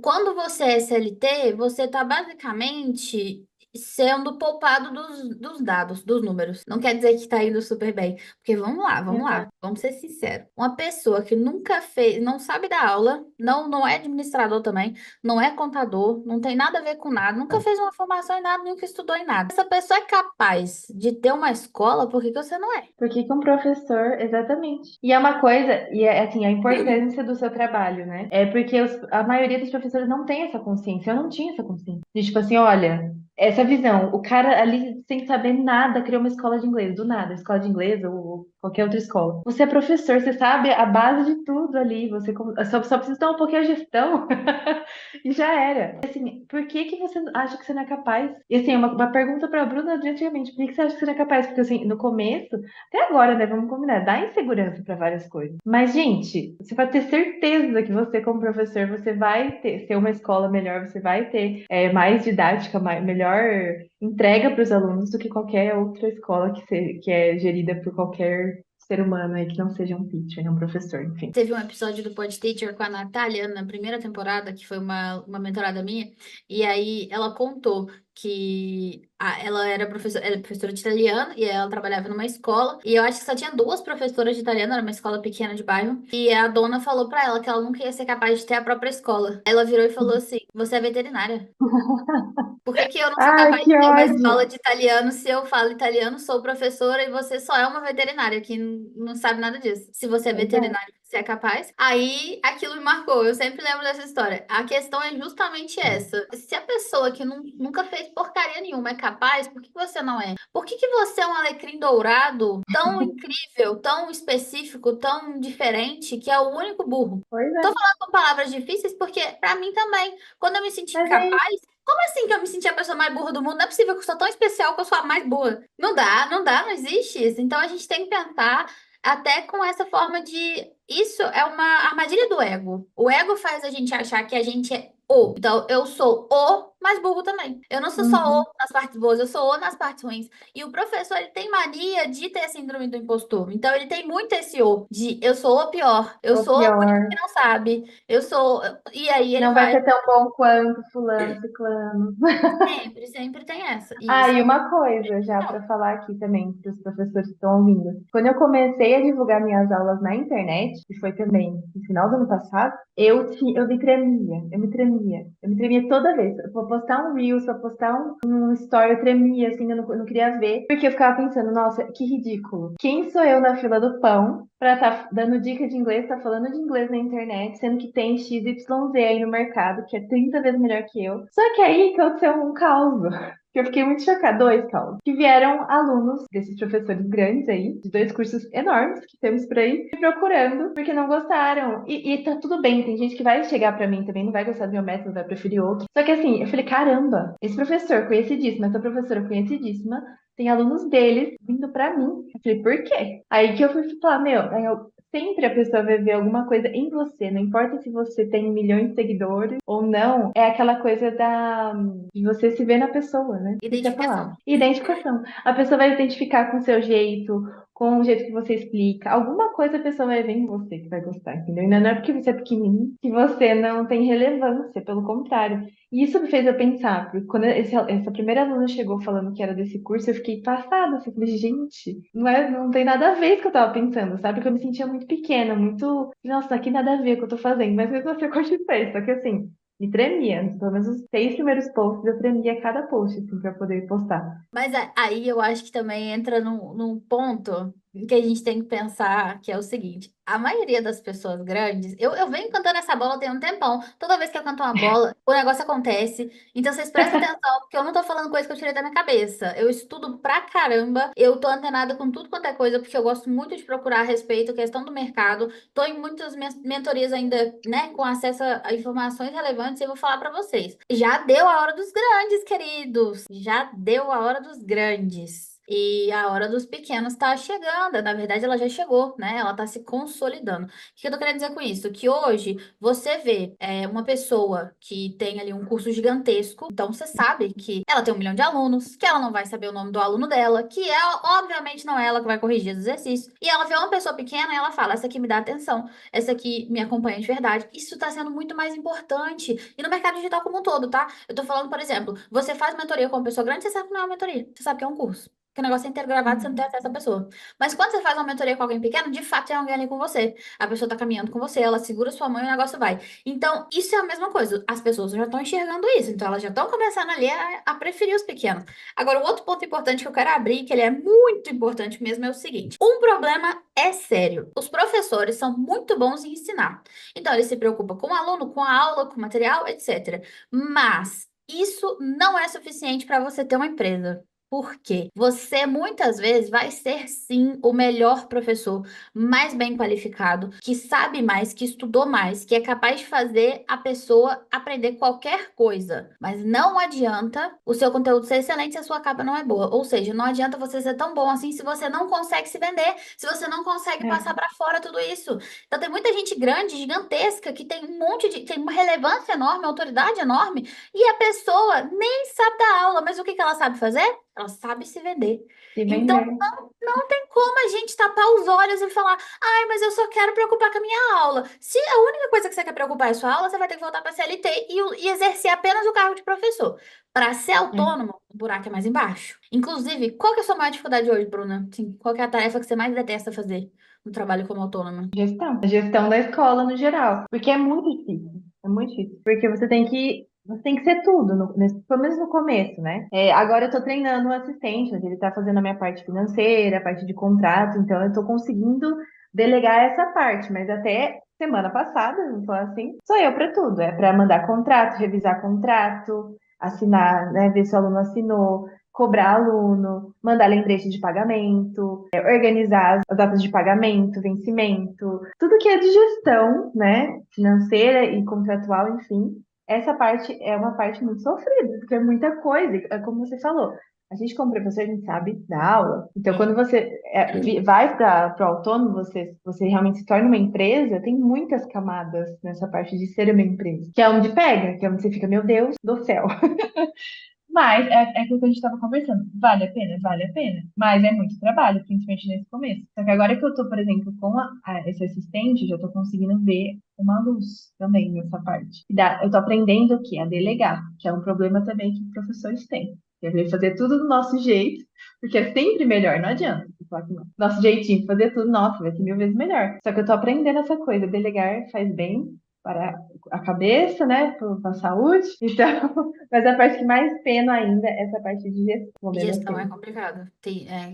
quando você é CLT, você está basicamente sendo poupado dos dados, dos números. Não quer dizer que está indo super bem. Porque vamos lá, Exato. vamos ser sinceros. Uma pessoa que nunca fez, não sabe dar aula, não é administrador também, não é contador, não tem nada a ver com nada, nunca fez uma formação em nada, nunca estudou em nada. Essa pessoa é capaz de ter uma escola, por que que você não é? Por que que um professor, exatamente. E é uma coisa, e é assim, a importância do seu trabalho, né? É porque a maioria dos professores não tem essa consciência. Eu não tinha essa consciência. De tipo assim, olha, essa visão, o cara ali sem saber nada criou uma escola de inglês, do nada, escola de inglês ou qualquer outra escola. Você é professor, você sabe a base de tudo ali, você só precisa ter um pouquinho a gestão e já era. Assim, por que que você acha que você não é capaz? E assim, uma pergunta pra Bruna antigamente, por que que você acha que você não é capaz? Porque assim, no começo até agora, né? Vamos combinar, dá insegurança para várias coisas. Mas, gente, você vai ter certeza que você, como professor, você vai ser uma escola melhor, você vai ter mais didática, melhor entrega para os alunos do que qualquer outra escola que é gerida por qualquer ser humano aí que não seja um teacher, né, um professor, enfim. Teve um episódio do Pod Teacher com a Natália na primeira temporada, que foi uma mentorada minha, e aí ela contou que ela era professora de italiano e ela trabalhava numa escola, e eu acho que só tinha duas professoras de italiano, era uma escola pequena de bairro, e a dona falou pra ela que ela nunca ia ser capaz de ter a própria escola. Ela virou e falou assim: Você é veterinária. Por que que eu não sou Ai, capaz que de ter uma ódio! escola de italiano se eu falo italiano, sou professora e você só é uma veterinária que não sabe nada disso? Se você é Exato. veterinário, você é capaz? Aí aquilo me marcou. Eu sempre lembro dessa história. A questão é justamente essa. Se a pessoa que nunca fez porcaria nenhuma é capaz, por que você não é? Por que que você é um alecrim dourado tão incrível, tão específico, tão diferente, que é o único burro? Pois é. Tô falando com palavras difíceis porque, pra mim também, quando eu me senti Mas é isso. capaz, como assim que eu me senti a pessoa mais burra do mundo? Não é possível que eu sou tão especial que eu sou a mais boa. Não existe isso. Então a gente tem que pensar até com essa forma de. Isso é uma armadilha do ego. O ego faz a gente achar que a gente é o. Então eu sou o mais burro também. Eu não sou só o Uhum. nas partes boas, eu sou o nas partes ruins. E o professor, ele tem mania de ter síndrome do impostor. Então ele tem muito esse o de eu sou o pior, eu O sou o bonito pior. que não sabe, eu sou. E aí ele Não vai vai. ser tão bom quanto fulano, ciclano. Sempre tem essa. E Ah, isso e é uma coisa já para legal. falar aqui também para os professores que estão ouvindo. Quando eu comecei a divulgar minhas aulas na internet, que foi também no final do ano passado, eu me tremia toda vez. postar um Reels, pra postar um story, eu tremia, assim, eu não queria ver. Porque eu ficava pensando, nossa, que ridículo. Quem sou eu na fila do pão pra estar dando dica de inglês, tá falando de inglês na internet, sendo que tem XYZ aí no mercado, que é 30 vezes melhor que eu. Só que aí que aconteceu um caos. Que eu fiquei muito chocada, dois causos. Que vieram alunos desses professores grandes aí, de dois cursos enormes que temos por aí, me procurando porque não gostaram. E tá tudo bem, tem gente que vai chegar pra mim também, não vai gostar do meu método, vai preferir outro. Só que assim, eu falei, caramba, esse professor conhecidíssimo, essa professora conhecidíssima, tem alunos deles vindo pra mim. Eu falei, por quê? Aí que eu fui falar, meu, sempre a pessoa vai ver alguma coisa em você, não importa se você tem milhões de seguidores ou não, é aquela coisa de você se ver na pessoa, né? Isso é a palavra. Identificação. Identificação. A pessoa vai identificar com o seu jeito, com o jeito que você explica. Alguma coisa a pessoa vai ver em você que vai gostar, entendeu? Ainda não é porque você é pequenininho que você não tem relevância, pelo contrário. E isso me fez eu pensar, porque quando essa primeira aluna chegou falando que era desse curso, eu fiquei passada, assim, falei, gente, não tem nada a ver com o que eu tava pensando, sabe? Porque eu me sentia muito pequena, muito, nossa, aqui nada a ver com o que eu tô fazendo, mas mesmo assim eu continuei, só que assim, me tremia, pelo menos os 6 primeiros posts eu tremia cada post, assim, pra poder postar. Mas aí eu acho que também entra num ponto em que a gente tem que pensar, que é o seguinte: a maioria das pessoas grandes, eu venho cantando essa bola tem um tempão. Toda vez que eu canto uma bola, o negócio acontece. Então vocês prestem atenção, porque eu não tô falando coisa que eu tirei da minha cabeça. Eu estudo pra caramba, eu tô antenada com tudo quanto é coisa, porque eu gosto muito de procurar a respeito, questão do mercado. Tô em muitas mentorias ainda, né, com acesso a informações relevantes, e eu vou falar pra vocês. Já deu a hora dos grandes, queridos. Já deu a hora dos grandes. E a hora dos pequenos tá chegando. Na verdade, ela já chegou, né? Ela tá se consolidando. O que eu tô querendo dizer com isso? Que hoje você vê uma pessoa que tem ali um curso gigantesco, então você sabe que ela tem 1 milhão de alunos, que ela não vai saber o nome do aluno dela, que obviamente não é ela que vai corrigir os exercícios. E ela vê uma pessoa pequena e ela fala: essa aqui me dá atenção, essa aqui me acompanha de verdade. Isso tá sendo muito mais importante. E no mercado digital como um todo, tá? Eu tô falando, por exemplo, você faz mentoria com uma pessoa grande, você sabe que não é uma mentoria, você sabe que é um curso. Porque o negócio é inteiro gravado, você não tem acesso à pessoa. Mas quando você faz uma mentoria com alguém pequeno, de fato tem alguém ali com você. A pessoa tá caminhando com você, ela segura sua mão e o negócio vai. Então, isso é a mesma coisa. As pessoas já estão enxergando isso. Então, elas já estão começando ali a preferir os pequenos. Agora, o outro ponto importante que eu quero abrir, que ele é muito importante mesmo, é o seguinte: um problema é sério. Os professores são muito bons em ensinar. Então, eles se preocupam com o aluno, com a aula, com o material, etc. Mas isso não é suficiente para você ter uma empresa. Por quê? Você muitas vezes vai ser sim o melhor professor, mais bem qualificado, que sabe mais, que estudou mais, que é capaz de fazer a pessoa aprender qualquer coisa. Mas não adianta o seu conteúdo ser excelente se a sua capa não é boa. Ou seja, não adianta você ser tão bom assim se você não consegue se vender, se você não consegue É, passar para fora tudo isso. Então tem muita gente grande, gigantesca, que tem tem uma relevância enorme, uma autoridade enorme, e a pessoa nem sabe dar aula, mas o que que ela sabe fazer? Ela sabe se vender. se Então, vender. não tem como a gente tapar os olhos e falar: ai, mas eu só quero preocupar com a minha aula. Se a única coisa que você quer preocupar é a sua aula, você vai ter que voltar para a CLT e exercer apenas o cargo de professor. Para ser É. autônomo, o buraco é mais embaixo. Inclusive, qual que é a sua maior dificuldade hoje, Bruna? Sim, qual que é a tarefa que você mais detesta fazer no trabalho como autônoma? Gestão. A gestão da escola no geral. Porque é muito difícil. É muito difícil. Porque você tem que ser tudo, pelo menos no começo, né? Agora eu tô treinando um assistente, onde ele tá fazendo a minha parte financeira, a parte de contrato, então eu tô conseguindo delegar essa parte, mas até semana passada, vamos falar assim, sou eu para tudo. É para mandar contrato, revisar contrato, assinar, né? Ver se o aluno assinou, cobrar aluno, mandar lembrete de pagamento, organizar as datas de pagamento, vencimento, tudo que é de gestão, né, financeira e contratual, enfim. Essa parte é uma parte muito sofrida, porque é muita coisa, é como você falou. A gente, como professor, a gente sabe dar aula. Então, quando você vai para o autônomo, você realmente se torna uma empresa, tem muitas camadas nessa parte de ser uma empresa. Que é onde pega, que é onde você fica, meu Deus do céu. Mas é aquilo que a gente estava conversando. Vale a pena? Vale a pena. Mas é muito trabalho, principalmente nesse começo. Só que agora que eu tô, por exemplo, com esse assistente, já tô conseguindo ver uma luz também nessa parte. Eu tô aprendendo o quê? A delegar, que é um problema também que professores têm. Quer fazer tudo do nosso jeito, porque é sempre melhor, não adianta você falar que não. Nosso jeitinho de fazer tudo, nossa, vai ser 1000 vezes melhor. Só que eu tô aprendendo essa coisa, delegar faz bem, para a cabeça, né, para a saúde. Então, mas a parte que mais peno ainda é essa parte de gestão, problema Gestão é seu. complicado.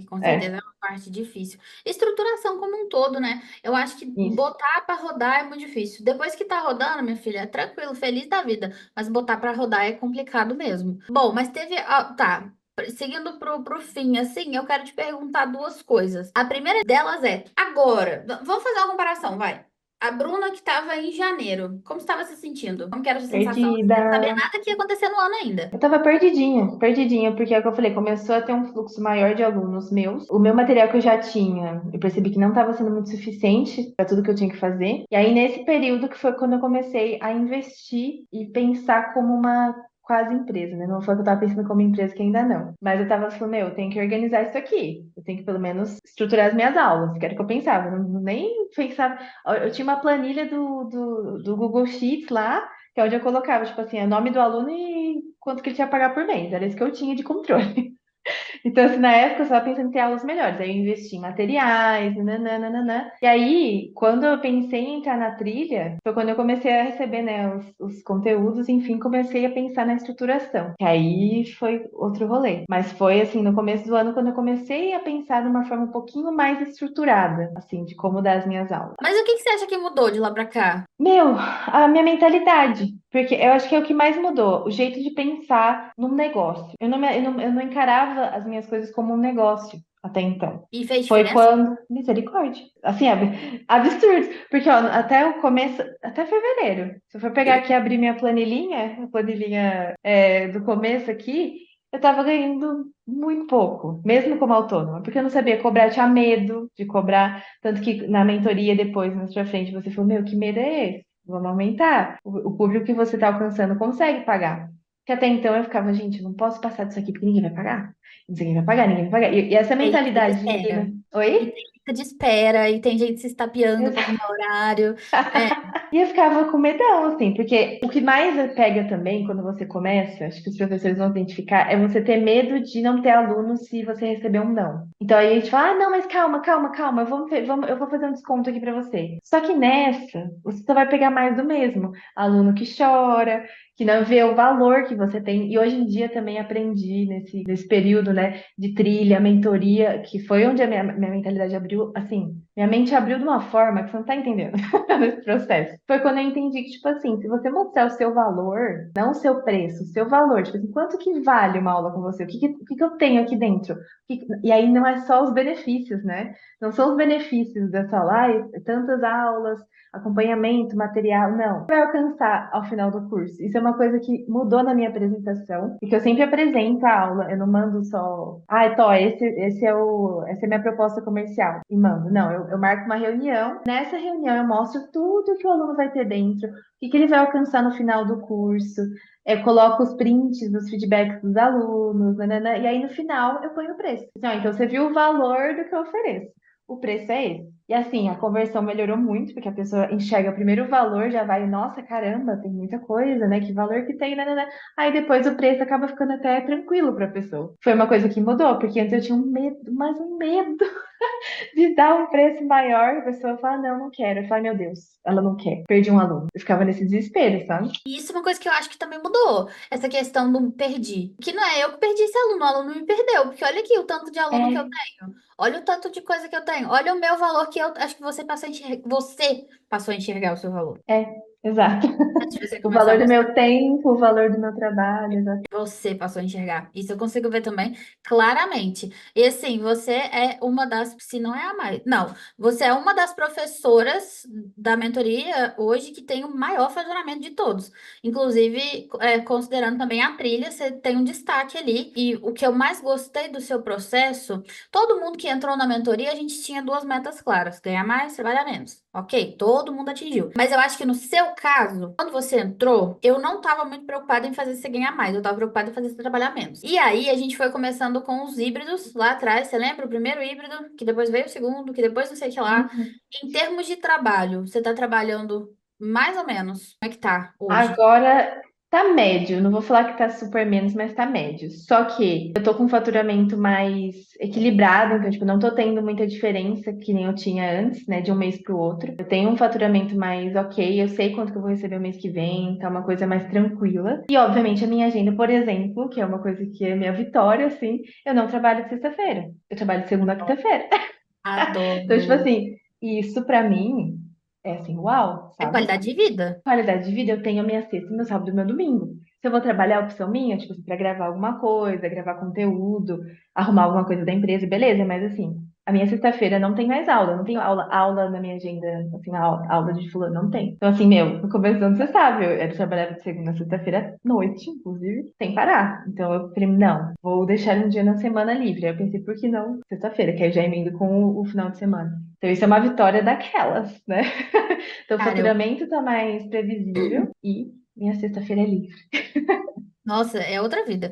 Com certeza É, é uma parte difícil. Estruturação como um todo, né? Eu acho que isso. botar para rodar é muito difícil. Depois que tá rodando, minha filha, é tranquilo, feliz da vida. Mas botar para rodar é complicado mesmo. Bom, mas teve. Tá. Seguindo pro fim, assim, eu quero te perguntar duas coisas. A primeira delas é: agora, vamos fazer uma comparação, vai. A Bruna que estava em janeiro, como estava se sentindo? Como que era a sua sensação? Sem saber Perdida. nada que ia acontecer no ano ainda. Eu tava perdidinha, perdidinha, porque é o que eu falei, começou a ter um fluxo maior de alunos meus. O meu material que eu já tinha, eu percebi que não estava sendo muito suficiente para tudo que eu tinha que fazer. E aí, nesse período que foi quando eu comecei a investir e pensar como uma quase empresa, né? Não foi que eu tava pensando como empresa, que ainda não. Mas eu tava falando, meu, eu tenho que organizar isso aqui. Eu tenho que pelo menos estruturar as minhas aulas, que era o que eu pensava. Eu nem pensava. Eu tinha uma planilha do Google Sheets lá, que é onde eu colocava, tipo assim, o nome do aluno e quanto que ele tinha que pagar por mês. Era isso que eu tinha de controle. Então, assim, na época eu estava pensando em ter aulas melhores. Aí eu investi em materiais, nananana. E aí, quando eu pensei em entrar na trilha, foi quando eu comecei a receber, né, os conteúdos, enfim, comecei a pensar na estruturação. Que aí foi outro rolê. Mas foi, assim, no começo do ano, quando eu comecei a pensar de uma forma um pouquinho mais estruturada, assim, de como dar as minhas aulas. Mas o que que você acha que mudou de lá pra cá? Meu, a minha mentalidade, porque eu acho que é o que mais mudou, o jeito de pensar num negócio. Eu não encarava as minhas coisas como um negócio até então. E fez Foi diferença? quando, misericórdia, assim, absurdo, porque ó, até o começo, até fevereiro, se eu for pegar aqui e abrir minha planilhinha, a planilhinha do começo aqui, eu tava ganhando muito pouco, mesmo como autônoma, porque eu não sabia cobrar, eu tinha medo de cobrar. Tanto que na mentoria depois, mais pra frente, você falou, meu, que medo é esse? Vamos aumentar. O público que você está alcançando consegue pagar. Porque até então eu ficava, gente, eu não posso passar disso aqui porque ninguém vai pagar. Ninguém vai pagar, ninguém vai pagar. E essa Tem lista de mentalidade de ninguém espera. vai. E Oi? tem lista de espera, e tem gente se estapeando para arrumar horário. É, E eu ficava com medão, assim, porque o que mais pega também quando você começa, acho que os professores vão identificar, é você ter medo de não ter aluno se você receber um não. Então aí a gente fala, ah, não, mas calma, calma, calma, eu vou fazer um desconto aqui pra você. Só que nessa, você só vai pegar mais do mesmo. Aluno que chora, que não vê o valor que você tem. E hoje em dia também aprendi nesse período, né, de trilha, mentoria, que foi onde a minha mentalidade abriu, assim, minha mente abriu de uma forma que você não tá entendendo. Nesse processo. Foi quando eu entendi que, tipo assim, se você mostrar o seu valor, não o seu preço, o seu valor, tipo assim, quanto que vale uma aula com você? O que que eu tenho aqui dentro? E aí não é só os benefícios, né? Não são os benefícios dessa aula, ai, tantas aulas, acompanhamento, material, não. Vai alcançar ao final do curso. Isso é uma coisa que mudou na minha apresentação, porque eu sempre apresento a aula, eu não mando só, ai, Tó, essa é a minha proposta comercial, e mando. Não, eu marco uma reunião, nessa reunião eu mostro tudo que o aluno vai ter dentro, o que que ele vai alcançar no final do curso, coloco os prints dos feedbacks dos alunos, nanana, e aí no final eu ponho o preço. Então você viu o valor do que eu ofereço. O preço é esse. E assim, a conversão melhorou muito, porque a pessoa enxerga primeiro o valor, já vai, nossa, caramba, tem muita coisa, né? Que valor que tem, né? Aí depois o preço acaba ficando até tranquilo para a pessoa. Foi uma coisa que mudou, porque antes eu tinha um medo, mas um medo de dar um preço maior, a pessoa fala, não, não quero. Eu falo, meu Deus, ela não quer. Perdi um aluno. Eu ficava nesse desespero, sabe? e isso é uma coisa que eu acho que também mudou. Essa questão do perdi. Que não é eu que perdi esse aluno, o aluno me perdeu. Porque olha aqui o tanto de aluno que eu É, tenho. Olha o tanto de coisa que eu tenho. Olha o meu valor que eu acho que você passou a enxergar o seu valor. é, exato. Antes de você O começar a valor do mostrar. meu tempo, o valor do meu trabalho, exato. Você passou a enxergar. Isso eu consigo ver também claramente. E assim, você é uma das, se não é a mais, não, você é uma das professoras da mentoria hoje que tem o maior faturamento de todos. Inclusive, considerando também a trilha, você tem um destaque ali. E o que eu mais gostei do seu processo, todo mundo que entrou na mentoria, a gente tinha duas metas claras: ganhar mais, trabalhar menos. Ok, todo mundo atingiu. Mas eu acho que no seu caso, quando você entrou, eu não estava muito preocupada em fazer você ganhar mais, eu estava preocupada em fazer você trabalhar menos. E aí a gente foi começando com os híbridos lá atrás, você lembra? O primeiro híbrido, que depois veio o segundo, que depois não sei o que lá. Uhum. Em termos de trabalho, você está trabalhando mais ou menos. Como é que tá hoje? Agora. Tá médio, não vou falar que tá super menos, mas tá médio. Só que eu tô com um faturamento mais equilibrado, então, tipo, não tô tendo muita diferença que nem eu tinha antes, né, de um mês pro outro. Eu tenho um faturamento mais ok, eu sei quanto que eu vou receber o mês que vem, tá uma coisa mais tranquila. E, obviamente, a minha agenda, por exemplo, que é uma coisa que é minha vitória, assim, eu não trabalho de sexta-feira. Eu trabalho de segunda a quinta-feira. Então, tipo Adoro. assim, isso pra mim é assim, uau, É sabe? qualidade de vida. Qualidade de vida, eu tenho a minha sexta, meu sábado e meu domingo. Se eu vou trabalhar, a opção minha, tipo assim, pra gravar alguma coisa, gravar conteúdo, arrumar alguma coisa da empresa, beleza, mas assim, a minha sexta-feira não tem mais aula, não tenho aula na minha agenda, assim, aula de fulano, não tem. Então, assim, meu, no começo do ano, você sabe, eu trabalhava de segunda a sexta-feira à noite, inclusive, sem parar. Então, eu falei, não, vou deixar um dia na semana livre. Aí eu pensei, por que não sexta-feira, que aí já emendo com o final de semana. Então, isso é uma vitória daquelas, né? Então, o Cara, eu faturamento tá mais previsível e minha sexta-feira é livre. Nossa, é outra vida.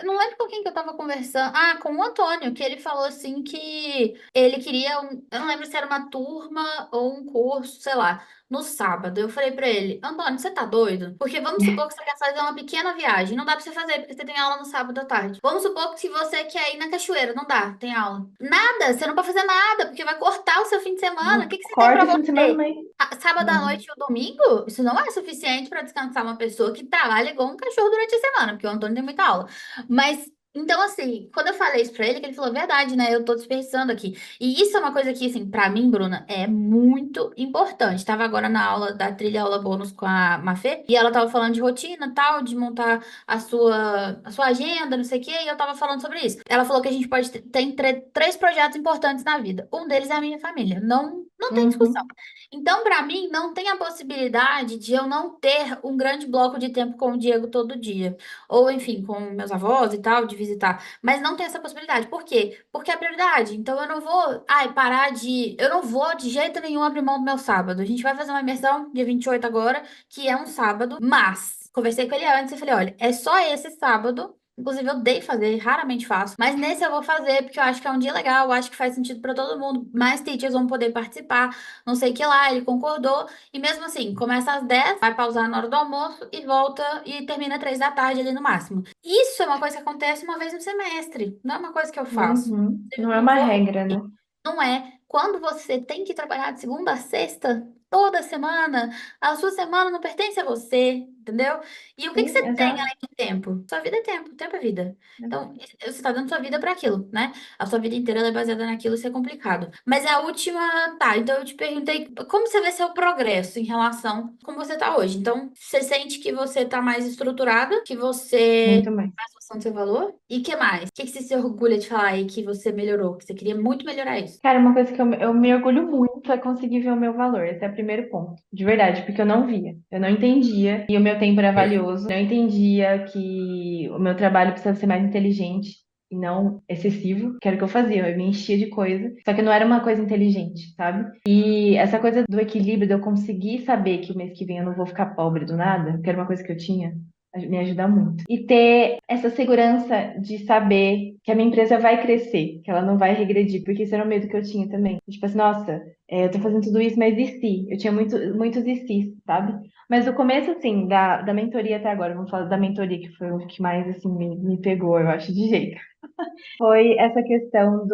Não lembro com quem que eu tava conversando. Ah, com o Antônio, que ele falou assim que ele queria eu não lembro se era uma turma ou um curso, sei lá, no sábado. Eu falei pra ele, Antônio, você tá doido? Porque vamos supor que você quer fazer uma pequena viagem. Não dá pra você fazer, porque você tem aula no sábado à tarde. Vamos supor que se você quer ir na cachoeira, não dá, tem aula. Nada, você não pode fazer nada, porque vai cortar o seu fim de semana. O que que você tem Corta pra o fim de semana, você? mas Sábado à não. noite e o domingo, isso não é suficiente para descansar uma pessoa que trabalha igual um cachorro durante a semana, porque o Antônio tem muita aula. Mas, então, assim, quando eu falei isso pra ele, que ele falou, verdade, né? Eu tô desperdiçando aqui. E isso é uma coisa que, assim, pra mim, Bruna, é muito importante. Tava agora na aula da trilha aula bônus com a Mafê, e ela tava falando de rotina, tal, de montar a sua agenda, não sei o quê, e eu tava falando sobre isso. Ela falou que a gente pode ter três projetos importantes na vida. Um deles é a minha família. Não tem discussão. Uhum, Então, para mim, não tem a possibilidade de eu não ter um grande bloco de tempo com o Diego todo dia. Ou, enfim, com meus avós e tal, de visitar. Mas não tem essa possibilidade. Por quê? Porque é prioridade. Então, eu não vou, parar de. Eu não vou de jeito nenhum abrir mão do meu sábado. A gente vai fazer uma imersão dia 28 agora, que é um sábado, mas. Conversei com ele antes e falei: olha, é só esse sábado. Inclusive, eu odeio fazer, raramente faço. Mas nesse eu vou fazer, porque eu acho que é um dia legal, eu acho que faz sentido para todo mundo. Mais teachers vão poder participar não sei o que lá, ele concordou, e mesmo assim, começa às 10, vai pausar na hora do almoço e volta e termina 3 da tarde ali no máximo. Isso é uma coisa que acontece uma vez no semestre, não é uma coisa que eu faço. uhum. Eu Não é não uma vou regra, né? repetir. Não é. Quando você tem que trabalhar de segunda a sexta, toda semana, a sua semana não pertence a você, entendeu? E o que que Sim, você tem exato. além de tempo? Sua vida é tempo é vida. Então, você está dando sua vida para aquilo, né? A sua vida inteira ela é baseada naquilo, isso é complicado. Mas a última, tá, então eu te perguntei como você vê seu progresso em relação a como você tá hoje. Então, você sente que você tá mais estruturada, que você Muito mais. mais noção do seu valor? E que mais? O que que você se orgulha de falar aí que você melhorou, que você queria muito melhorar isso? Cara, uma coisa que eu me orgulho muito é conseguir ver o meu valor. Esse é o primeiro ponto. De verdade, porque eu não via. Eu não entendia e o meu tempo era valioso. Eu não entendia que o meu trabalho precisava ser mais inteligente e não excessivo, que era o que eu fazia. Eu me enchia de coisa, só que não era uma coisa inteligente, sabe? E essa coisa do equilíbrio, de eu conseguir saber que o mês que vem eu não vou ficar pobre do nada, que era uma coisa que eu tinha, me ajuda muito. E ter essa segurança de saber que a minha empresa vai crescer, que ela não vai regredir, porque isso era o medo que eu tinha também. Tipo assim, nossa, eu tô fazendo tudo isso, mas e se? Eu tinha muitos e se, sabe? Mas o começo, assim, da mentoria até agora, vamos falar da mentoria, que foi o que mais, assim, me pegou, eu acho, de jeito. Foi essa questão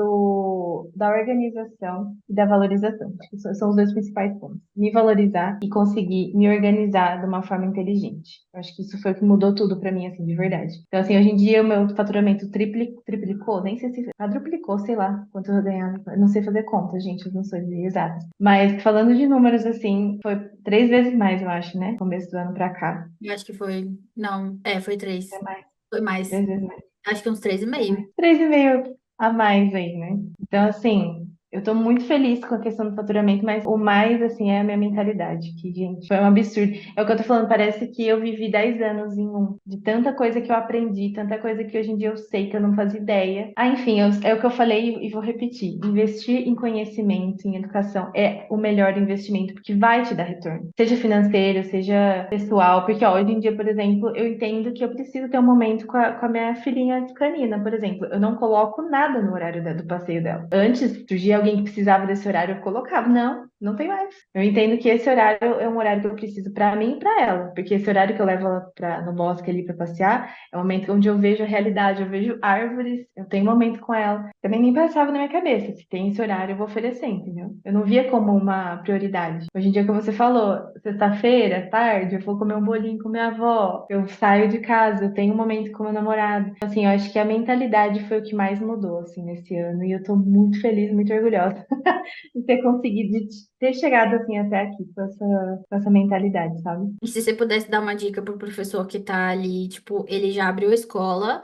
da organização e da valorização. Acho que são os dois principais pontos. Me valorizar e conseguir me organizar de uma forma inteligente. Eu acho que isso foi o que mudou tudo pra mim, assim, de verdade. Então, assim, hoje em dia o meu faturamento triplicou, nem sei se quadruplicou, sei lá quanto eu ganhava. Eu não sei fazer conta, gente, eu não sou de exatas. Mas falando de números, assim, foi 3 vezes mais, eu acho, né? Começo do ano pra cá. Eu acho que foi. Não, foi É três. mais, Foi mais. 3 vezes mais. Acho que uns três e É mais. meio. 3,5 a mais aí, né? Então, assim, eu tô muito feliz com a questão do faturamento, mas o mais, assim, é a minha mentalidade, que, gente, foi um absurdo. É o que eu tô falando, parece que eu vivi 10 anos em um, de tanta coisa que eu aprendi, tanta coisa que hoje em dia eu sei que eu não fazia ideia. Ah, enfim, é o que eu falei e vou repetir. Investir em conhecimento, em educação, é o melhor investimento, porque vai te dar retorno. Seja financeiro, seja pessoal, porque, ó, hoje em dia, por exemplo, eu entendo que eu preciso ter um momento com a minha filhinha canina, por exemplo. Eu não coloco nada no horário do passeio dela. Antes, surgia alguém que precisava desse horário, eu colocava. Não, não tem mais. Eu entendo que esse horário é um horário que eu preciso para mim e para ela, porque esse horário que eu levo ela no bosque ali para passear é um momento onde eu vejo a realidade, eu vejo árvores, eu tenho um momento com ela. Também nem passava na minha cabeça, se tem esse horário eu vou oferecer, entendeu? Eu não via como uma prioridade. Hoje em dia, como você falou, sexta-feira, tarde, eu vou comer um bolinho com minha avó, eu saio de casa, eu tenho um momento com meu namorado. Assim, eu acho que a mentalidade foi o que mais mudou, assim, nesse ano, e eu tô muito feliz, muito orgulhosa de ter conseguido, de ter chegado, assim, até aqui com essa mentalidade, sabe? E se você pudesse dar uma dica pro professor que tá ali, tipo, ele já abriu a escola,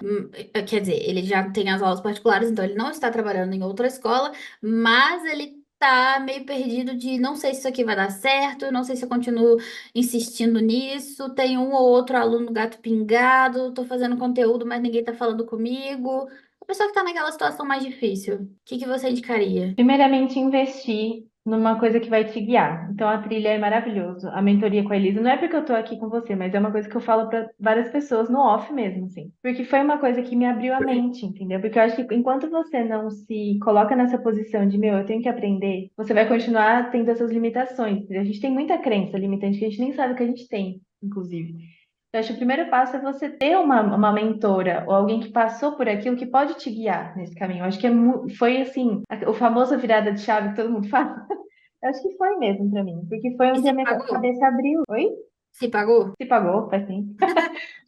quer dizer, ele já tem as aulas particulares, então ele não está trabalhando em outra escola, mas ele tá meio perdido de não sei se isso aqui vai dar certo, não sei se eu continuo insistindo nisso, tem um ou outro aluno gato pingado, tô fazendo conteúdo, mas ninguém tá falando comigo. A pessoa que tá naquela situação mais difícil, o que que você indicaria? Primeiramente, investir numa coisa que vai te guiar. Então, a trilha é maravilhoso. A mentoria com a Elisa, não é porque eu tô aqui com você, mas é uma coisa que eu falo para várias pessoas no off mesmo, assim. Porque foi uma coisa que me abriu a mente, entendeu? Porque eu acho que enquanto você não se coloca nessa posição de, meu, eu tenho que aprender, você vai continuar tendo essas limitações. A gente tem muita crença limitante que a gente nem sabe que a gente tem, inclusive. Eu acho que o primeiro passo é você ter uma mentora ou alguém que passou por aquilo que pode te guiar nesse caminho. Eu acho que foi assim, o famoso virada de chave que todo mundo fala. Eu acho que foi mesmo pra mim, porque foi E onde se a minha pagou? cabeça abriu. Oi? Se pagou? Se pagou, faz tempo.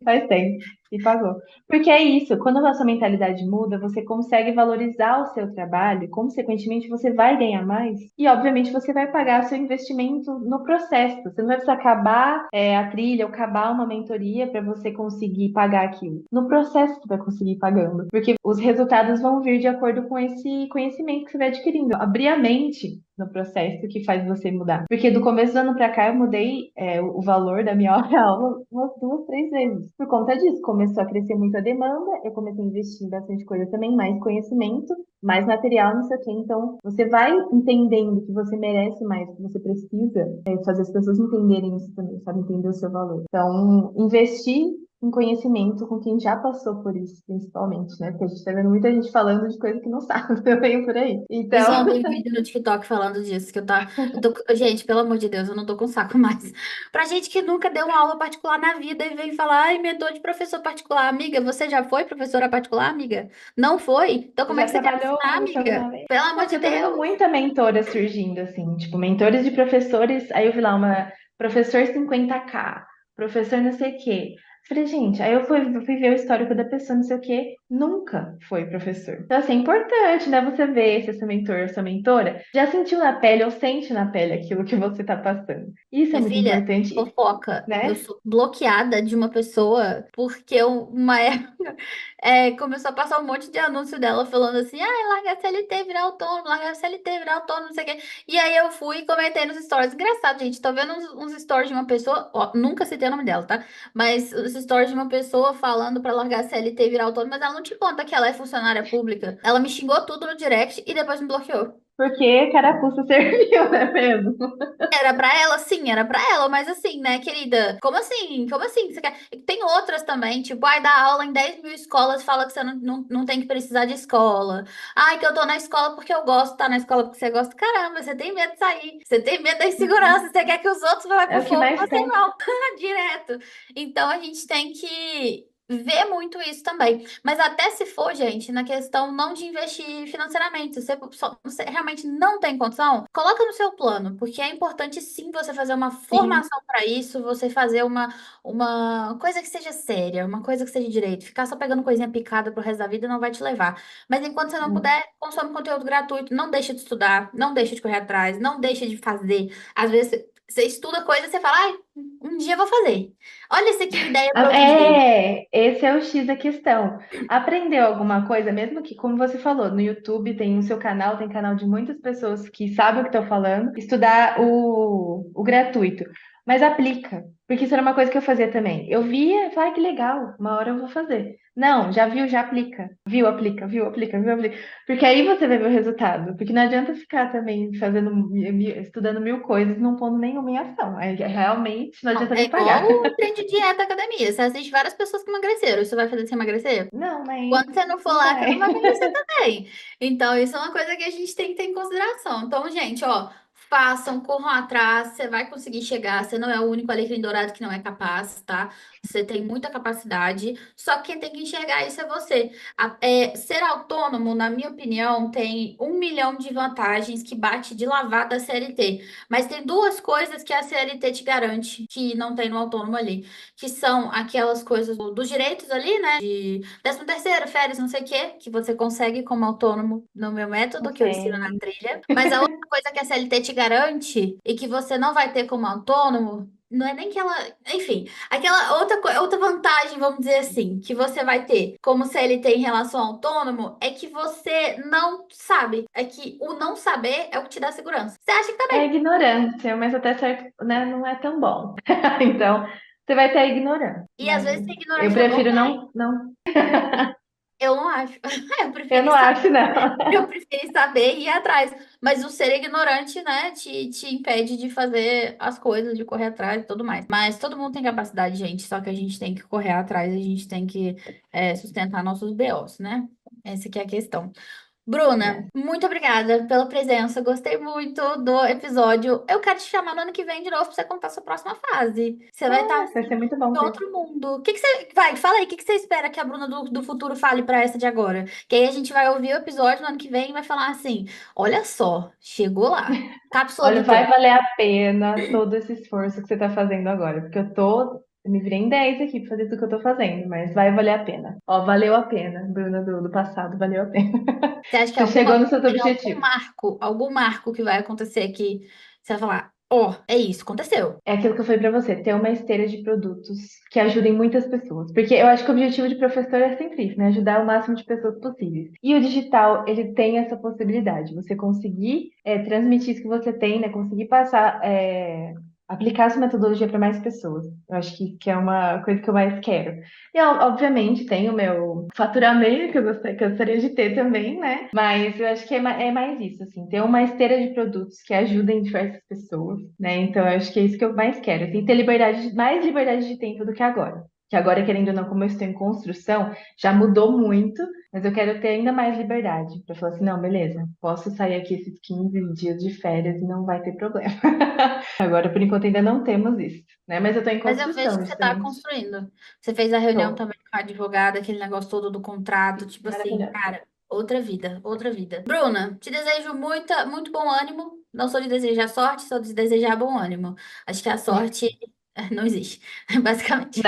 Faz tempo. Se pagou. Porque é isso, quando a nossa mentalidade muda, você consegue valorizar o seu trabalho, consequentemente você vai ganhar mais e, obviamente, você vai pagar seu investimento no processo. Você não vai precisar acabar a trilha ou acabar uma mentoria para você conseguir pagar aquilo. No processo você vai conseguir ir pagando, porque os resultados vão vir de acordo com esse conhecimento que você vai adquirindo. Abrir a mente no processo que faz você mudar. Porque do começo do ano pra cá eu mudei o valor da minha hora-aula umas duas, três vezes. Por conta disso, começou a crescer muito a demanda, eu comecei a investir em bastante coisa também, mais conhecimento, mais material, não sei o quê. Então, você vai entendendo que você merece mais, que você precisa fazer as pessoas entenderem isso também, sabe? Entender o seu valor. Então, investir em conhecimento com quem já passou por isso, principalmente, né? Porque a gente tá vendo muita gente falando de coisa que não sabe também por aí. Fiz Então, ontem um vídeo no TikTok falando disso, que gente, pelo amor de Deus, eu não tô com saco mais. Pra gente que nunca deu uma aula particular na vida e vem falar, ai, mentor de professor particular, amiga, você já foi professora particular, amiga? Não foi? Então como é já que você quer trabalhou ensinar, com isso alguma amiga? vez? Pelo Não, amor porque de eu tô vendo Deus. muita mentora surgindo, assim, tipo, mentores de professores. Aí eu vi lá uma professor 50K, professor não sei o quê. Falei, gente, aí eu fui ver o histórico da pessoa, não sei o quê, nunca foi professor. Então, assim, é importante, né, você ver se esse mentor ou sua mentora já sentiu na pele ou sente na pele aquilo que você tá passando. Isso é Minha muito filha, importante, fofoca. Eu né? sou bloqueada de uma pessoa porque uma época começou a passar um monte de anúncio dela falando assim: ah, larga a CLT, virar autônomo, larga a CLT, virar autônomo, não sei o quê. E aí eu fui e comentei nos stories. Engraçado, gente. Tô vendo uns stories de uma pessoa, ó, nunca citei o nome dela, tá? Mas os stories de uma pessoa falando pra largar a CLT e virar autônomo, mas ela não te conta que ela é funcionária pública. Ela me xingou tudo no direct e depois me bloqueou. Porque carapuça serviu, né mesmo? Era pra ela, sim, era pra ela, mas assim, né, querida? Como assim? Como assim? Você quer... Tem outras também, tipo, ai, dá aula em 10 mil escolas, fala que você não tem que precisar de escola. Ai, que eu tô na escola porque eu gosto, tá na escola porque você gosta. Caramba, você tem medo de sair, você tem medo da insegurança, você quer que os outros vão É pro o que fogo, mais você tem. não, direto. Então a gente tem que ver muito isso também. Mas até se for, gente, na questão não de investir financeiramente, se você realmente não tem condição, coloca no seu plano, porque é importante sim você fazer uma Sim. formação para isso, você fazer uma coisa que seja séria, uma coisa que seja direito. Ficar só pegando coisinha picada pro resto da vida não vai te levar. Mas enquanto você não puder, consome conteúdo gratuito, não deixa de estudar, não deixa de correr atrás, não deixa de fazer. Às vezes você estuda coisa e você fala, ai, um dia eu vou fazer. Olha essa aqui, ideia para outro dia. Esse é o X da questão. Aprendeu alguma coisa, mesmo que, como você falou, no YouTube tem o seu canal, tem canal de muitas pessoas que sabem o que estão falando, estudar o gratuito. Mas aplica. Porque isso era uma coisa que eu fazia também. Eu via, falava, "Ai, que legal, uma hora eu vou fazer. Não, já viu, já aplica. Viu, aplica, viu, aplica, viu, aplica. Porque aí você vai ver o resultado. Porque não adianta ficar também fazendo, estudando mil coisas e não pondo nenhuma em ação. Aí realmente não Não, adianta é nem igual pagar. o trem de dieta academia. Você assiste várias pessoas que emagreceram. Isso vai fazer você emagrecer? Não, nem, Quando você não for não lá, você não vai. vai emagrecer também. Então, isso é uma coisa que a gente tem que ter em consideração. Então, gente, ó, façam, corram atrás, você vai conseguir chegar. Você não é o único alecrim dourado que não é capaz, tá? Você tem muita capacidade, só que quem tem que enxergar isso é você. Ser autônomo, na minha opinião, tem 1 milhão de vantagens que bate de lavada a CLT. Mas tem duas coisas que a CLT te garante que não tem no autônomo ali, que são aquelas coisas dos direitos ali, né? 13º, férias, não sei o quê, que você consegue como autônomo no meu método, que eu ensino na Consegue. trilha. Mas a outra coisa que a CLT te garante e que você não vai ter como autônomo, não é nem que ela. Enfim, aquela outra vantagem, vamos dizer assim, que você vai ter como CLT em relação ao autônomo é que você não sabe. É que o não saber é o que te dá segurança. Você acha que tá É a bem. ignorância, mas até certo, né, não é tão bom. Então, você vai ter a ignorância. E às Mas vezes ser eu ignorante é bom, prefiro né? não. Eu não acho. Eu Eu preferi não acho, não. Eu preferi saber e ir atrás. Mas o ser ignorante, né, te impede de fazer as coisas, de correr atrás e tudo mais. Mas todo mundo tem capacidade, gente. Só que a gente tem que correr atrás, a gente tem que sustentar nossos BOs, né? Essa que é a questão. Bruna, Né? muito obrigada pela presença. Gostei muito do episódio. Eu quero te chamar no ano que vem de novo para você contar a sua próxima fase. Você vai estar Ah, vai assim, ser muito bom em ter. outro mundo. O que que você. Vai, fala aí, o que que você espera que a Bruna do futuro fale para essa de agora? Que aí a gente vai ouvir o episódio no ano que vem e vai falar assim: olha só, chegou lá. Cápsula Olha, do vai tempo. valer a pena todo esse esforço que você está fazendo agora, porque eu me virei em 10 aqui para fazer tudo que eu tô fazendo, mas vai valer a pena. Ó, valeu a pena, Bruna do passado, valeu a pena. Você acha que Você chegou nos seus tem objetivos. algum marco que vai acontecer que você vai falar: ó, é isso, aconteceu. É aquilo que eu falei pra você, ter uma esteira de produtos que ajudem muitas pessoas. Porque eu acho que o objetivo de professor é sempre isso, né? Ajudar o máximo de pessoas possíveis. E o digital, ele tem essa possibilidade. Você conseguir transmitir isso que você tem, né? Conseguir passar, aplicar essa metodologia para mais pessoas. Eu acho que é uma coisa que eu mais quero. E, obviamente, tem o meu faturamento, que que eu gostaria de ter também, né? Mas eu acho que é mais isso, assim, ter uma esteira de produtos que ajudem diversas pessoas, né? Então, eu acho que é isso que eu mais quero, assim, ter liberdade, mais liberdade de tempo do que agora. Que agora, querendo ou não, como eu estou em construção, já mudou muito, mas eu quero ter ainda mais liberdade para falar assim, não, beleza, posso sair aqui esses 15 dias de férias e não vai ter problema. Agora, por enquanto, ainda não temos isso, né? Mas eu estou em Mas eu vejo construção, que você está justamente. construindo. Você fez a reunião Tô. também com a advogada, aquele negócio todo do contrato, tipo assim, Maravilhosa. cara, outra vida, outra vida. Bruna, te desejo muito bom ânimo. Não sou de desejar sorte, sou de desejar bom ânimo. Acho que a sorte não existe, basicamente.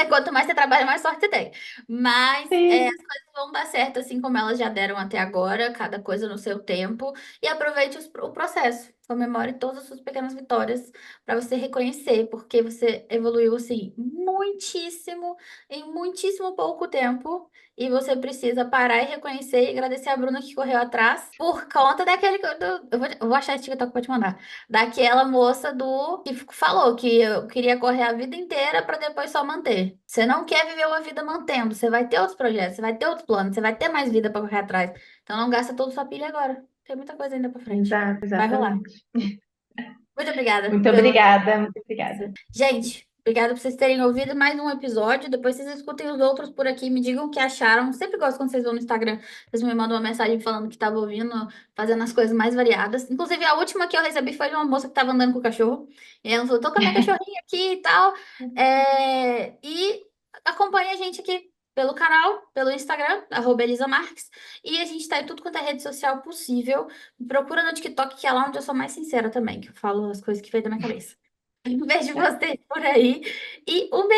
Quanto mais você trabalha, mais sorte você tem. Mas as Sim. coisas vão dar certo, assim como elas já deram até agora, cada coisa no seu tempo. E aproveite o processo. Comemore todas as suas pequenas vitórias para você reconhecer, porque você evoluiu assim muitíssimo em muitíssimo pouco tempo. E você precisa parar e reconhecer e agradecer a Bruna que correu atrás por conta daquele. Eu vou achar esse TikTok pra te mandar. Daquela moça do que falou que eu queria correr a vida inteira para depois só manter. Você não quer viver uma vida mantendo. Você vai ter outros projetos, você vai ter outros planos, você vai ter mais vida para correr atrás. Então não gasta toda sua pilha agora. Tem muita coisa ainda para frente. Exato, Vai rolar. exatamente. Muito obrigada Muito pelo obrigada, muito obrigada. Gente, obrigada por vocês terem ouvido mais um episódio. Depois vocês escutem os outros por aqui, me digam o que acharam. Sempre gosto quando vocês vão no Instagram, vocês me mandam uma mensagem falando que estava ouvindo, fazendo as coisas mais variadas. Inclusive, a última que eu recebi foi de uma moça que estava andando com o cachorro. E ela falou, tô com a minha cachorrinha aqui e tal. E acompanha a gente aqui pelo canal, pelo Instagram, @Elisa Marques. E a gente tá em tudo quanto é rede social possível. Me procura no TikTok, que é lá onde eu sou mais sincera também, que eu falo as coisas que vem da minha cabeça. Vejo vocês por aí. E um